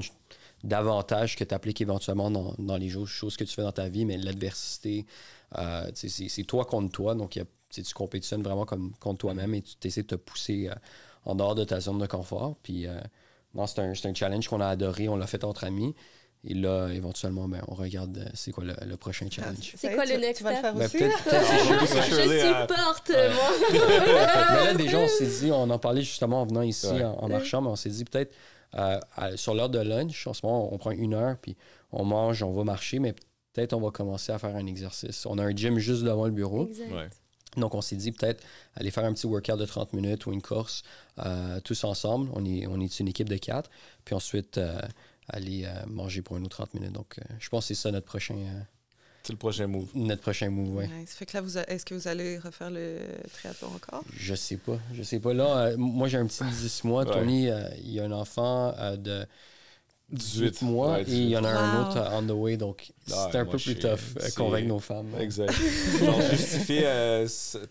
d'avantages que tu appliques éventuellement dans les choses que tu fais dans ta vie, mais l'adversité, c'est toi contre toi, donc tu compétitionnes vraiment comme contre toi-même et tu essaies de te pousser en dehors de ta zone de confort. Puis non, c'est un challenge qu'on a adoré, on l'a fait entre amis. Et là, éventuellement, on regarde c'est quoi le prochain challenge. C'est quoi le next step? Je supporte, moi. Mais là, déjà, on s'est dit, on en parlait justement en venant ici, en marchant, mais on s'est dit peut-être sur l'heure de lunch, en ce moment, on prend 1 heure, puis on mange, on va marcher, mais peut-être on va commencer à faire un exercice. On a un gym juste devant le bureau. Donc, on s'est dit peut-être aller faire un petit workout de 30 minutes ou une course tous ensemble. On est une équipe de 4. Puis ensuite, aller manger pour 1 ou 30 minutes. Donc, je pense que c'est ça notre prochain... c'est le prochain move. Notre prochain move, oui. Ça fait que là, est-ce que vous allez refaire le triathlon encore? Je sais pas. Là, moi, j'ai un petit 10 mois. Tony, il y a un enfant de 18 mois ouais, et il y en a un Wow. autre on the way, donc c'était un moi, peu plus tough convaincre nos femmes. Exact. Genre, justifier,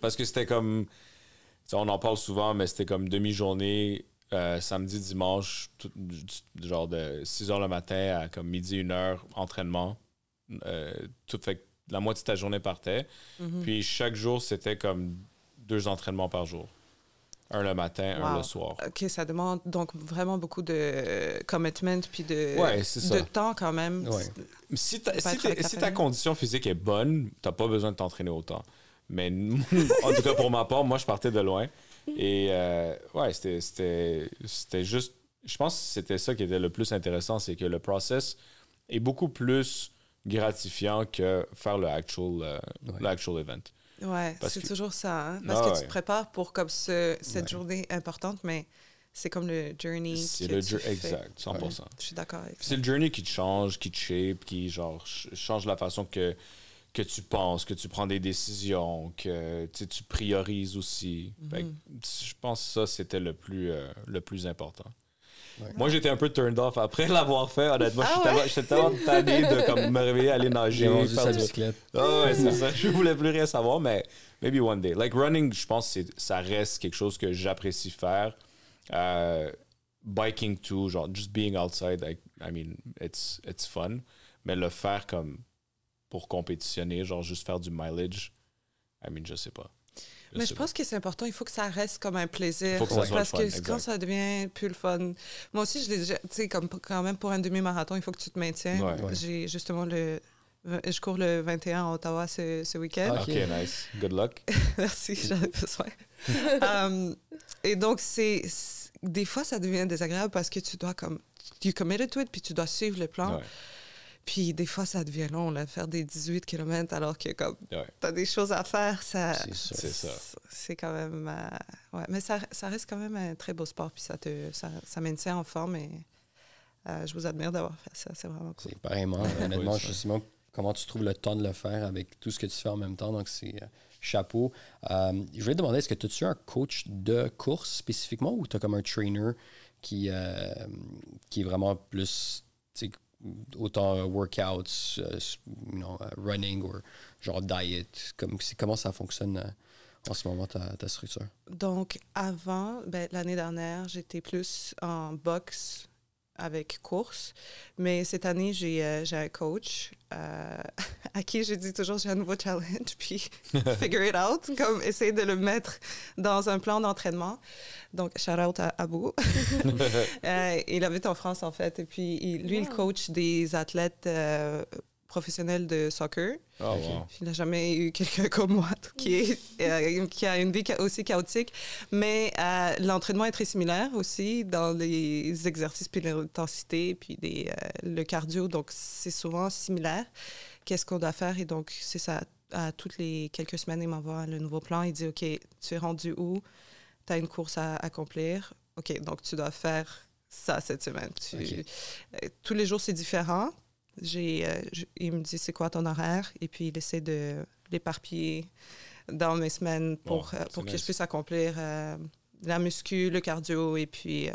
parce que c'était comme, tu sais, on en parle souvent, mais c'était comme demi-journée, samedi, dimanche, genre de 6 h le matin à comme midi, 1 h, entraînement. Tout fait que la moitié de ta journée partait. Puis chaque jour, c'était comme 2 entraînements par jour. Un le matin, un Wow. le soir. OK, ça demande donc vraiment beaucoup de commitment puis Ouais, c'est ça. de temps quand même. Ouais. Si pas être avec ta ta famille. condition physique est bonne, t'as pas besoin de t'entraîner autant. Mais en tout cas, pour ma part, moi, je partais de loin. Et ouais, c'était juste... Je pense que c'était ça qui était le plus intéressant, c'est que le process est beaucoup plus gratifiant que faire l'actual event. Ouais, Parce c'est que- toujours ça. Hein? Parce Ah, que ouais. tu te prépares pour comme cette journée importante, mais c'est comme le journey. C'est que le tu fais. exact, 100%. Je suis d'accord avec ça. C'est le journey qui te change, qui te shape, qui genre change la façon que tu penses, que tu prends des décisions, que tu priorises aussi. Fait que, je pense que ça, c'était le plus important. Ouais. Moi, j'étais un peu turned off après l'avoir fait, honnêtement. Ah J'étais tellement tanné de comme, me réveiller, aller nager. J'ai vendu faire sa du- bicyclette. Ah ouais, c'est ça. Je voulais plus rien savoir, mais maybe one day. Like running, je pense que ça reste quelque chose que j'apprécie faire. Biking too, genre just being outside, I mean, it's fun. Mais le faire comme pour compétitionner, genre juste faire du mileage, I mean, je sais pas. Mais je pense que c'est important, il faut que ça reste comme un plaisir. Faut que ça soit parce le que fun, quand exact. ça devient plus le fun. Moi aussi, je l'ai déjà, tu sais, comme quand même pour un demi-marathon, il faut que tu te maintiens. Ouais. Ouais. J'ai justement je cours le 21 à Ottawa ce week-end. Ah, Ok, nice. Good luck. Merci, j'avais besoin. Et donc, des fois, ça devient désagréable parce que tu dois comme... You committed to it, puis tu dois suivre le plan. Ouais. Puis des fois, ça devient long, là, faire des 18 km alors que comme Ouais. t'as des choses à faire, ça... C'est ça. C'est ça. C'est quand même... ouais, mais ça reste quand même un très beau sport, puis ça maintient en forme et je vous admire d'avoir fait ça, c'est vraiment cool. C'est pareillement. Honnêtement, Oui, je sais même comment tu trouves le temps de le faire avec tout ce que tu fais en même temps. Donc, c'est chapeau. Je voulais te demander, est-ce que tu as un coach de course spécifiquement ou tu as comme un trainer qui est vraiment plus, tu sais, autant workouts, running ou genre diet? Comment ça fonctionne en ce moment, ta structure? Donc, avant, l'année dernière, j'étais plus en boxe avec course. Mais cette année, j'ai un coach à qui je dis toujours j'ai un nouveau challenge, puis figure it out, comme essayer de le mettre dans un plan d'entraînement. Donc, shout out à Abou. Il habite en France, en fait. Et puis, lui, il coach des athlètes professionnel de soccer. Oh, wow. Il n'a jamais eu quelqu'un comme moi qui a une vie aussi chaotique. Mais l'entraînement est très similaire aussi dans les exercices, puis l'intensité, puis le cardio. Donc, c'est souvent similaire. Qu'est-ce qu'on doit faire? Et donc, c'est ça. À toutes les quelques semaines, il m'envoie le nouveau plan. Il dit, OK, tu es rendu où? Tu as une course à accomplir. OK, donc tu dois faire ça cette semaine. Tous les jours, c'est différent. Il me dit c'est quoi ton horaire et puis il essaie de l'éparpiller dans mes semaines pour que je puisse accomplir la muscu, le cardio et puis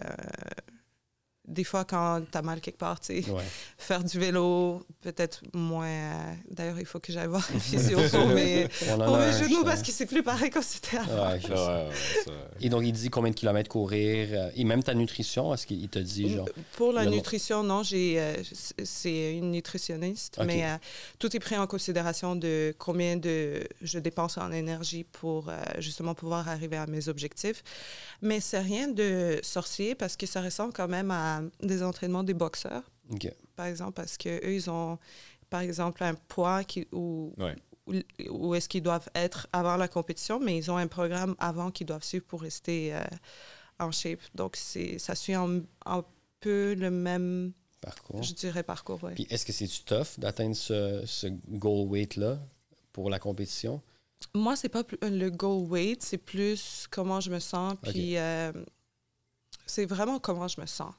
des fois quand t'as mal quelque part, tu sais, faire du vélo, peut-être moins. D'ailleurs, il faut que j'aille voir un physio pour mes genoux parce que c'est plus pareil comme c'était avant. Et donc, il dit combien de kilomètres courir et même ta nutrition, est-ce qu'il te dit genre... Pour la nutrition, non, c'est une nutritionniste, mais tout est pris en considération de combien je dépense en énergie pour justement pouvoir arriver à mes objectifs. Mais c'est rien de sorcier parce que ça ressemble quand même à des entraînements des boxeurs, par exemple, parce qu'eux, ils ont, par exemple, un poids où est-ce qu'ils doivent être avant la compétition, mais ils ont un programme avant qu'ils doivent suivre pour rester en shape. Donc, ça suit un peu le même parcours. Je dirais parcours, oui. Puis est-ce que c'est tough d'atteindre ce goal weight-là pour la compétition? Moi, c'est pas le goal weight, c'est plus comment je me sens, puis c'est vraiment comment je me sens.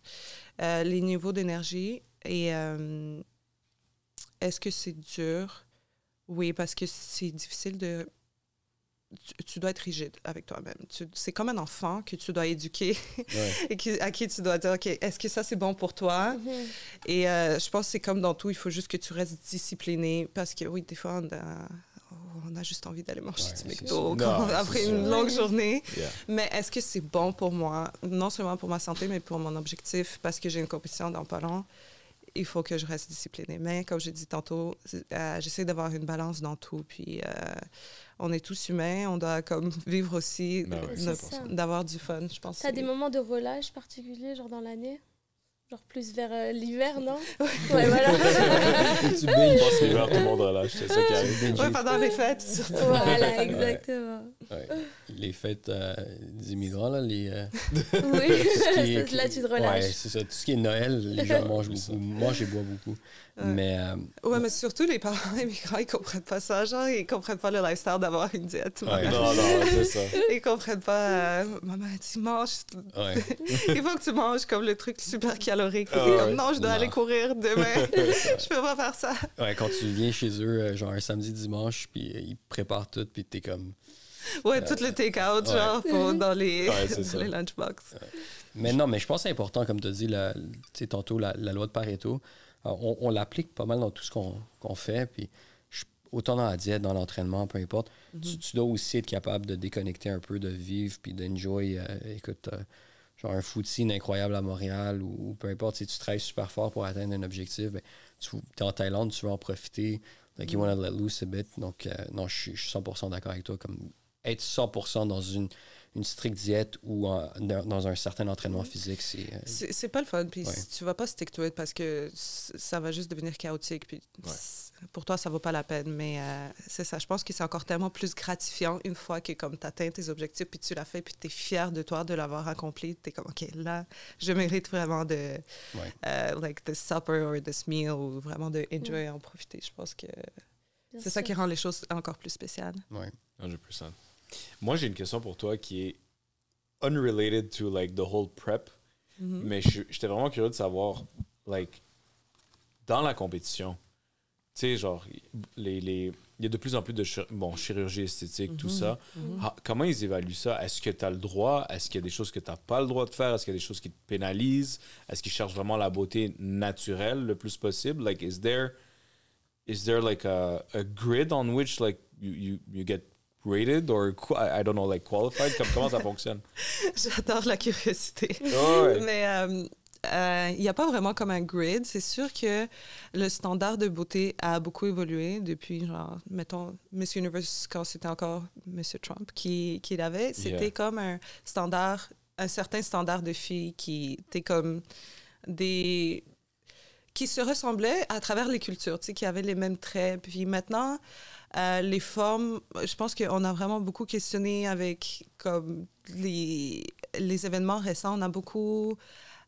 Les niveaux d'énergie et est-ce que c'est dur? Oui, parce que c'est difficile de tu dois être rigide avec toi-même. C'est comme un enfant que tu dois éduquer et à qui tu dois dire, OK, est-ce que ça, c'est bon pour toi? Et je pense que c'est comme dans tout, il faut juste que tu restes discipliné parce que, oui, des fois, on a juste envie d'aller manger du McDo après une longue journée. Mais est-ce que c'est bon pour moi? Non seulement pour ma santé, mais pour mon objectif, parce que j'ai une compétition dans pas long. Il faut que je reste disciplinée. Mais comme j'ai dit tantôt, j'essaie d'avoir une balance dans tout. Puis on est tous humains, on doit comme vivre aussi, d'avoir du fun, je pense. T'as des moments de relâche particuliers, genre dans l'année? Genre plus vers l'hiver, non? Ouais, voilà. Tu binges. Je pense que l'hiver, tout le monde relâche, c'est ça qui arrive. Oui, pendant les fêtes, surtout. Voilà, exactement. Les fêtes des immigrants, là, oui, là, tu te relâches. Oui, c'est ça. Tout ce qui est Noël, les gens mangent beaucoup. Moi, je bois beaucoup. Mais... mais surtout, les parents immigrants, ils comprennent pas ça. Genre, ils comprennent pas le lifestyle d'avoir une diète. Non, c'est ça. Ils comprennent pas... maman, tu manges... Il faut que tu manges comme le truc super calorique. Comme, non, je dois aller courir demain. Je peux pas faire ça. Ouais, quand tu viens chez eux, genre un samedi, dimanche, puis ils préparent tout, puis t'es comme... Ouais, tout le take-out, genre, dans les lunchbox. Mais non, mais je pense que c'est important, comme tu as dit, tantôt, la loi de Pareto. On l'applique pas mal dans tout ce qu'on fait, puis autant dans la diète, dans l'entraînement, peu importe. Tu dois aussi être capable de déconnecter un peu, de vivre, puis d'enjoy. Écoute, genre un footing incroyable à Montréal, ou peu importe, si tu travailles super fort pour atteindre un objectif, ben, tu es en Thaïlande, tu veux en profiter. Like, you want to let loose a bit. Donc, non, je suis 100% d'accord avec toi. Comme être 100% dans une stricte diète ou dans un certain entraînement physique, c'est pas le fun. Puis tu vas pas stick to it parce que ça va juste devenir chaotique. Puis pour toi, ça vaut pas la peine. Mais c'est ça. Je pense que c'est encore tellement plus gratifiant une fois que comme tu atteins tes objectifs, puis tu l'as fait, puis tu es fier de toi de l'avoir accompli. Tu es comme, OK, là, je mérite vraiment de like this supper or this meal, ou vraiment de enjoy et en profiter. Je pense que c'est ça qui rend les choses encore plus spéciales. Oui, 100%. Moi, j'ai une question pour toi qui est unrelated to like the whole prep, mais j'étais vraiment curieux de savoir, like, dans la compétition, tu sais, genre, il y a de plus en plus de chirurgie esthétique, tout ça. Comment ils évaluent ça? Est-ce que tu as le droit? Est-ce qu'il y a des choses que tu n'as pas le droit de faire? Est-ce qu'il y a des choses qui te pénalisent? Est-ce qu'ils cherchent vraiment la beauté naturelle le plus possible? Like, is there like a grid on which like you get rated or I don't know, like qualified? Comment ça fonctionne? J'adore la curiosité. Mais il n'y a pas vraiment comme un grid. C'est sûr que le standard de beauté a beaucoup évolué depuis, genre, mettons, Miss Universe, quand c'était encore M. Trump qui l'avait. C'était comme un certain standard de filles qui étaient comme qui se ressemblaient à travers les cultures, tu sais, qui avaient les mêmes traits. Puis maintenant, les formes, je pense qu'on a vraiment beaucoup questionné avec comme les événements récents. On a beaucoup,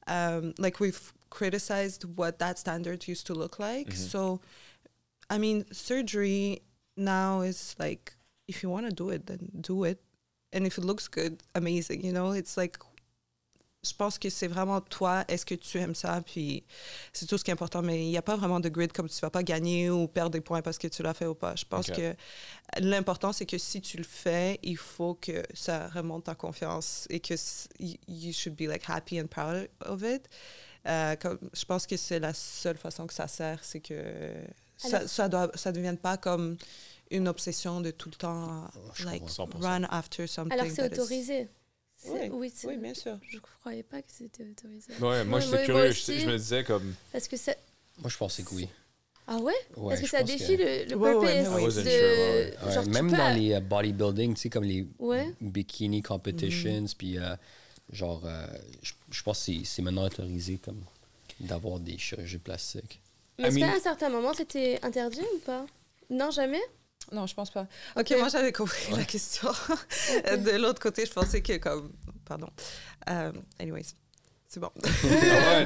like we've criticized what that standard used to look like. So, I mean, surgery now is like, if you want to do it, then do it. And if it looks good, amazing, you know? It's like, je pense que c'est vraiment toi, est-ce que tu aimes ça, puis c'est tout ce qui est important, mais il n'y a pas vraiment de grid comme tu ne vas pas gagner ou perdre des points parce que tu l'as fait ou pas. Je pense que l'important, c'est que si tu le fais, il faut que ça remonte ta confiance et que you should be like happy and proud of it. Je pense que c'est la seule façon que ça sert, c'est que ça devienne pas comme une obsession de tout le temps, like 100%. Run after something. Alors c'est autorisé. Oui, bien sûr. Je ne croyais pas que c'était autorisé. Ouais, moi, j'étais curieux. Je me disais comme... Parce que moi, je pensais que oui. Ah ouais? Parce que ça défie le purpose. Même dans les bodybuilding, tu sais, comme les bikini competitions, puis genre, je pense que c'est maintenant autorisé comme d'avoir des chirurgies plastiques. Mais est-ce qu'à un certain moment, c'était interdit ou pas? Non, jamais? Non, je pense pas. OK, moi, j'avais compris la question. De l'autre côté, je pensais que comme... Pardon. Anyways, c'est bon.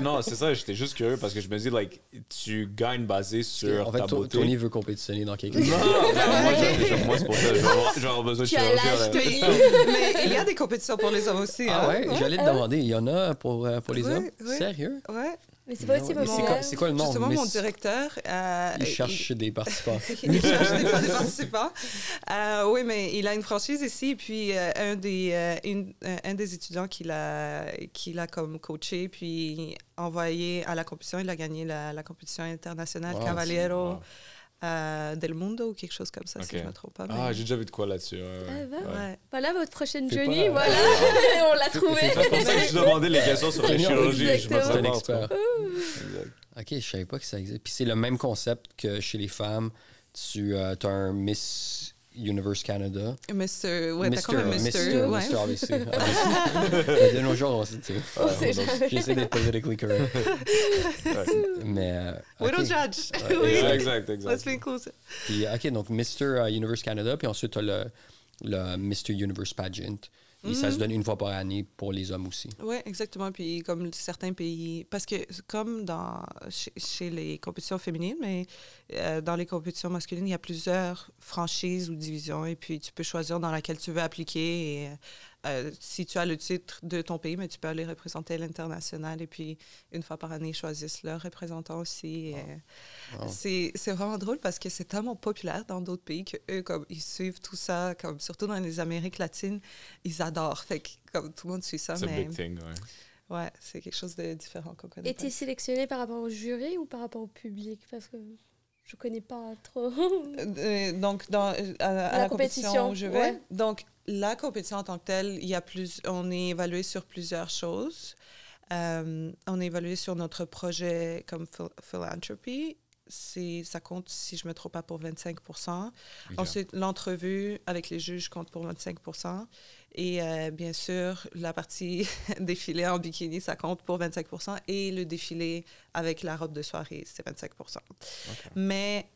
Non, c'est ça. J'étais juste curieux parce que je me dis, like, tu gagnes basé sur ta beauté. Tony veut compétitionner dans quelque chose. Non, moi, c'est pour ça. Je vais avoir besoin de chirurgie. Mais il y a des compétitions pour les hommes aussi. Ah ouais? J'allais te demander. Il y en a pour les hommes? Oui. Sérieux? Ouais. Mais c'est pas aussi populaire. C'est quoi le nom? Justement, mon directeur... il cherche des participants. Il cherche des participants. Oui, mais il a une franchise ici. Et puis, un des étudiants qu'il a comme coaché, puis envoyé à la compétition, il a gagné la compétition internationale Cavaliero del Mundo ou quelque chose comme ça, si je ne me trompe pas. Ah, j'ai déjà vu de quoi là-dessus. Voilà votre prochaine Johnny, voilà. On l'a trouvé. C'est pour ça que je demandais les questions sur la chirurgie. Je me C'est un prépare. expert. OK, je savais pas que ça existe. Puis c'est le même concept que chez les femmes. Tu as un Miss Universe Canada. Mister, ouais, t'as comme un Mister, ouais. Mister, obviously. De nos jours, j'essaie d'être politically correct. Mais... We don't judge. Exact. Let's be inclusive. Puis, OK, donc Mister Universe Canada, puis ensuite, tu as le Mister Universe Pageant. Et ça se donne une fois par année pour les hommes aussi. Oui, exactement. Puis comme certains pays... Parce que comme chez les compétitions féminines, mais dans les compétitions masculines, il y a plusieurs franchises ou divisions. Et puis, tu peux choisir dans laquelle tu veux appliquer. Et si tu as le titre de ton pays, mais tu peux aller représenter à l'international. Et puis, une fois par année, ils choisissent leurs représentants aussi. C'est vraiment drôle parce que c'est tellement populaire dans d'autres pays qu'eux, comme ils suivent tout ça, comme surtout dans les Amériques latines, ils adorent. Fait que comme tout le monde suit ça. C'est un big thing, ouais, c'est quelque chose de différent qu'on connaît. Et tu es sélectionné par rapport au jury ou par rapport au public? Parce que je connais pas trop. Donc, à la compétition où je vais. Ouais. Donc, la compétition en tant que telle, on est évalué sur plusieurs choses. On est évalué sur notre projet comme philanthropy. Ça compte, si je ne me trompe pas, pour 25 %. Okay. Ensuite, l'entrevue avec les juges compte pour 25 %. Et bien sûr, la partie défilé en bikini, ça compte pour 25 %. Et le défilé avec la robe de soirée, c'est 25 %. Okay. Mais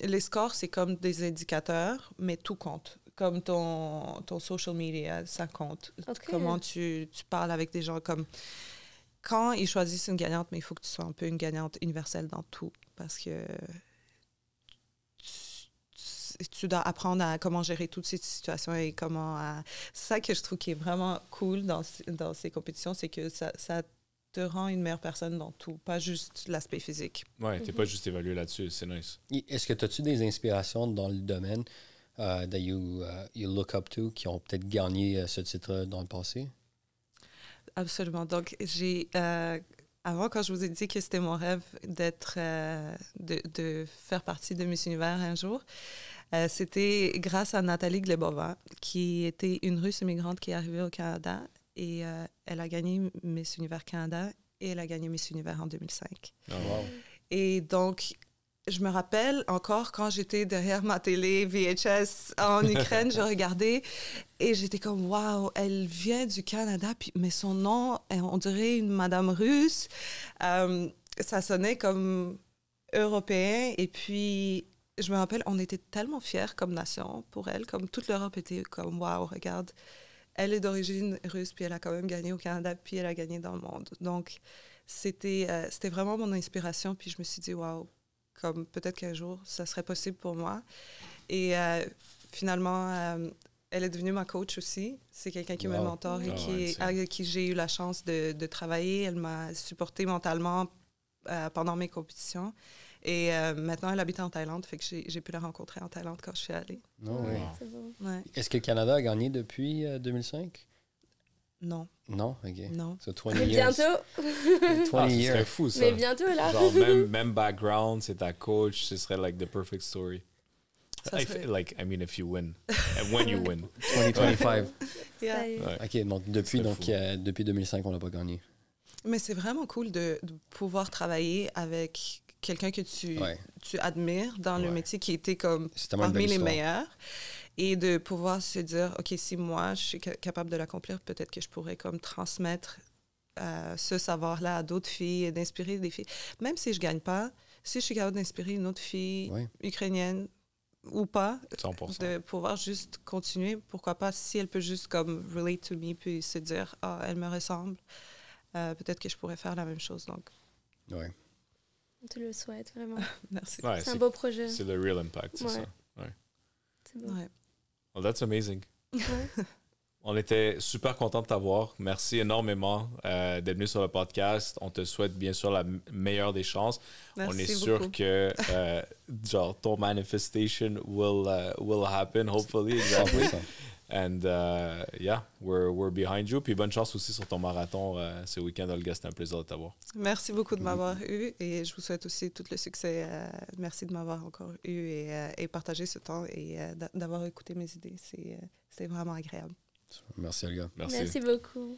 les scores, c'est comme des indicateurs, mais tout compte. Comme ton social media, ça compte. Okay. Comment tu parles avec des gens. Comme quand ils choisissent une gagnante, mais il faut que tu sois un peu une gagnante universelle dans tout. Parce que tu dois apprendre à comment gérer toutes ces situations et comment... C'est ça que je trouve qui est vraiment cool dans ces compétitions, c'est que ça te rend une meilleure personne dans tout, pas juste l'aspect physique. Ouais, t'es pas juste évalué là-dessus, c'est nice. Est-ce que as-tu des inspirations dans le domaine that you look up to, qui ont peut-être gagné ce titre dans le passé? Absolument. Donc, avant, quand je vous ai dit que c'était mon rêve de faire partie de Miss Univers un jour, c'était grâce à Nathalie Glebova, qui était une Russe immigrante qui est arrivée au Canada et elle a gagné Miss Univers Canada et elle a gagné Miss Univers en 2005. Oh, wow. Et donc, je me rappelle encore quand j'étais derrière ma télé VHS en Ukraine, je regardais et j'étais comme « Wow, elle vient du Canada, mais son nom, on dirait une madame russe. » Ça sonnait comme européen et puis je me rappelle, on était tellement fiers comme nation pour elle, comme toute l'Europe était comme « Wow, regarde, elle est d'origine russe puis elle a quand même gagné au Canada puis elle a gagné dans le monde. » Donc, c'était vraiment mon inspiration puis je me suis dit « Wow, comme peut-être qu'un jour, ça serait possible pour moi. » Et finalement, elle est devenue ma coach aussi. C'est quelqu'un qui me mentor et avec qui j'ai eu la chance de travailler. Elle m'a supportée mentalement pendant mes compétitions. Et maintenant, elle habite en Thaïlande, fait que j'ai pu la rencontrer en Thaïlande quand je suis allée. Oh, oui. C'est beau. Ouais. Est-ce que le Canada a gagné depuis 2005? Non. Non? OK. Non. So 20 Mais years. bientôt. 20 Ce years. serait fou, ça. Mais bientôt, là. Genre, même background, c'est ta coach, ce serait like the perfect story. Like, I mean, if you win. And when you win. 2025. Yeah. Ouais. OK, donc depuis 2005, on n'a pas gagné. Mais c'est vraiment cool de pouvoir travailler avec quelqu'un que tu admires dans le métier qui était comme parmi les meilleurs et de pouvoir se dire, OK, si moi, je suis capable de l'accomplir, peut-être que je pourrais comme transmettre ce savoir-là à d'autres filles et d'inspirer des filles. Même si je ne gagne pas, si je suis capable d'inspirer une autre fille ukrainienne ou pas, 100%. de pouvoir juste continuer, pourquoi pas, si elle peut juste comme relate to me puis se dire, ah, elle me ressemble. Peut-être que je pourrais faire la même chose. Donc. Ouais. On te le souhaite, vraiment. Merci. Ouais, c'est un beau projet. C'est le real impact, c'est ça. Ouais. C'est beau. Ouais. Well, that's amazing. Ouais. On était super contents de t'avoir. Merci énormément d'être venu sur le podcast. On te souhaite bien sûr la meilleure des chances. Merci on est beaucoup. sûr que genre ton manifestation will happen hopefully. Exactly. 100%. And yeah, we're behind you. Puis bonne chance aussi sur ton marathon ce week-end, Olga. C'était un plaisir de t'avoir. Merci beaucoup de m'avoir eu et je vous souhaite aussi tout le succès. Merci de m'avoir encore eu et partagé ce temps et d'avoir écouté mes idées. C'était vraiment agréable. Merci, Olga. Merci beaucoup.